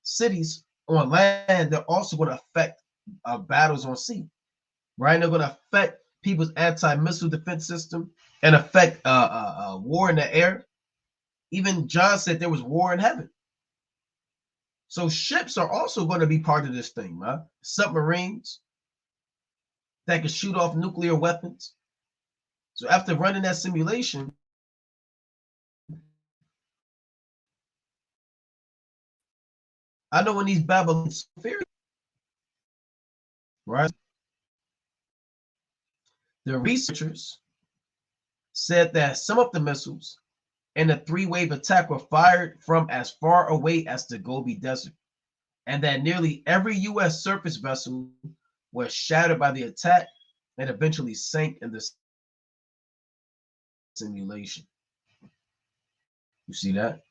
cities on land. They're also going to affect battles on sea. Right? They're going to affect people's anti-missile defense system and affect war in the air. Even John said there was war in heaven. So ships are also going to be part of this thing, man. Submarines. that can shoot off nuclear weapons. So after running that simulation, I know when these Babylonians, right? The researchers said that some of the missiles in the three-wave attack were fired from as far away as the Gobi Desert, and that nearly every U.S. surface vessel was shattered by the attack and eventually sank in the simulation. You see that?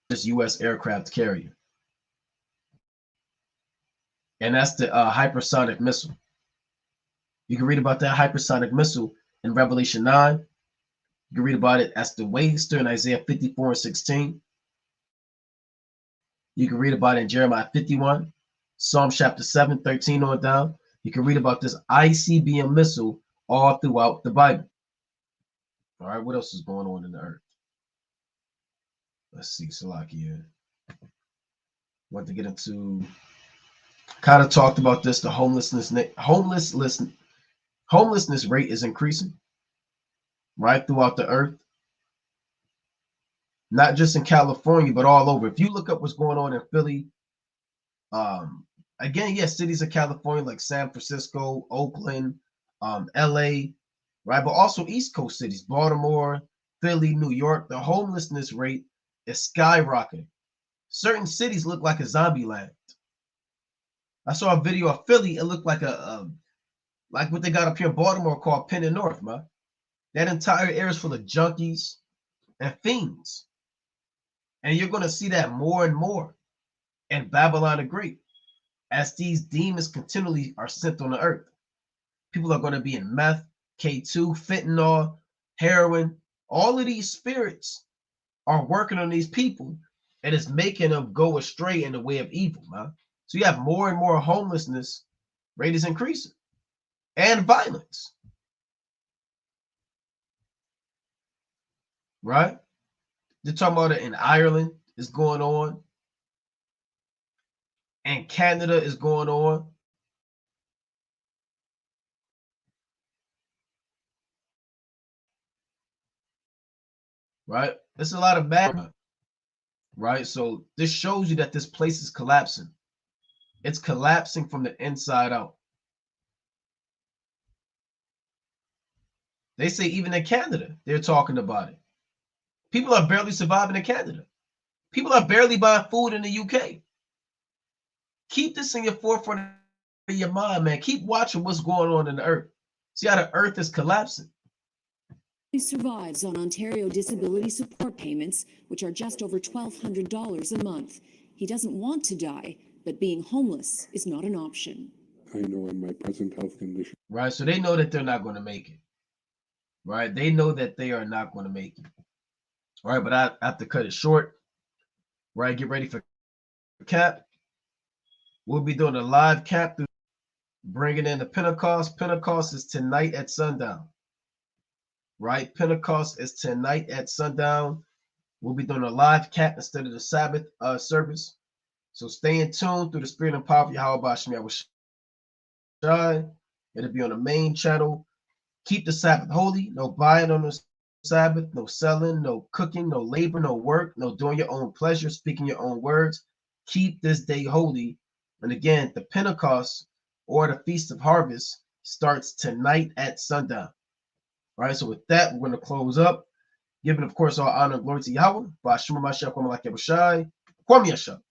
This U.S. aircraft carrier. And that's the hypersonic missile. You can read about that hypersonic missile in Revelation 9. You can read about it as the waster in Isaiah 54:16. You can read about it in Jeremiah 51, Psalm chapter 7:13 on down. You can read about this ICBM missile all throughout the Bible. All right, what else is going on in the earth? Let's see, Salakia. Want to get into, kind of talked about this, the homelessness rate is increasing right throughout the earth, not just in California, but all over. If you look up what's going on in Philly, again, yes, cities of California like San Francisco, Oakland, LA, right? But also East Coast cities, Baltimore, Philly, New York, the homelessness rate is skyrocketing. Certain cities look like a zombie land. I saw a video of Philly. It looked like like what they got up here in Baltimore called Penn and North, man. That entire area is full of junkies and fiends. And you're going to see that more and more in Babylon the Great as these demons continually are sent on the earth. People are going to be in meth, K2, fentanyl, heroin. All of these spirits are working on these people, and it's making them go astray in the way of evil, man. So you have more and more homelessness rate is increasing, and violence, right? They're talking about it in Ireland is going on, and Canada is going on. Right? There's a lot of bad, right? So this shows you that this place is collapsing. It's collapsing from the inside out. They say even in Canada, they're talking about it. People are barely surviving in Canada. People are barely buying food in the UK. Keep this in your forefront of your mind, man. Keep watching what's going on in the earth. See how the earth is collapsing. He survives on Ontario disability support payments, which are just over $1,200 a month. He doesn't want to die, but being homeless is not an option. I know in my present health condition. Right, so they know that they're not going to make it. Right, they know that they are not going to make it. All right, but I have to cut it short. Right, get ready for cap. We'll be doing a live cap, bringing in the Pentecost. Pentecost is tonight at sundown. Right, Pentecost is tonight at sundown. We'll be doing a live cap instead of the Sabbath service. So stay in tune through the spirit and power of Yahweh Shemiah Shai. It'll be on the main channel. Keep the Sabbath holy. No buying on the Sabbath, no selling, no cooking, no labor, no work, no doing your own pleasure, speaking your own words. Keep this day holy. And again, the Pentecost or the Feast of Harvest starts tonight at sundown. All right, so with that, we're going to close up, giving, of course, all honor and glory to Yahweh. Kwam Yasha.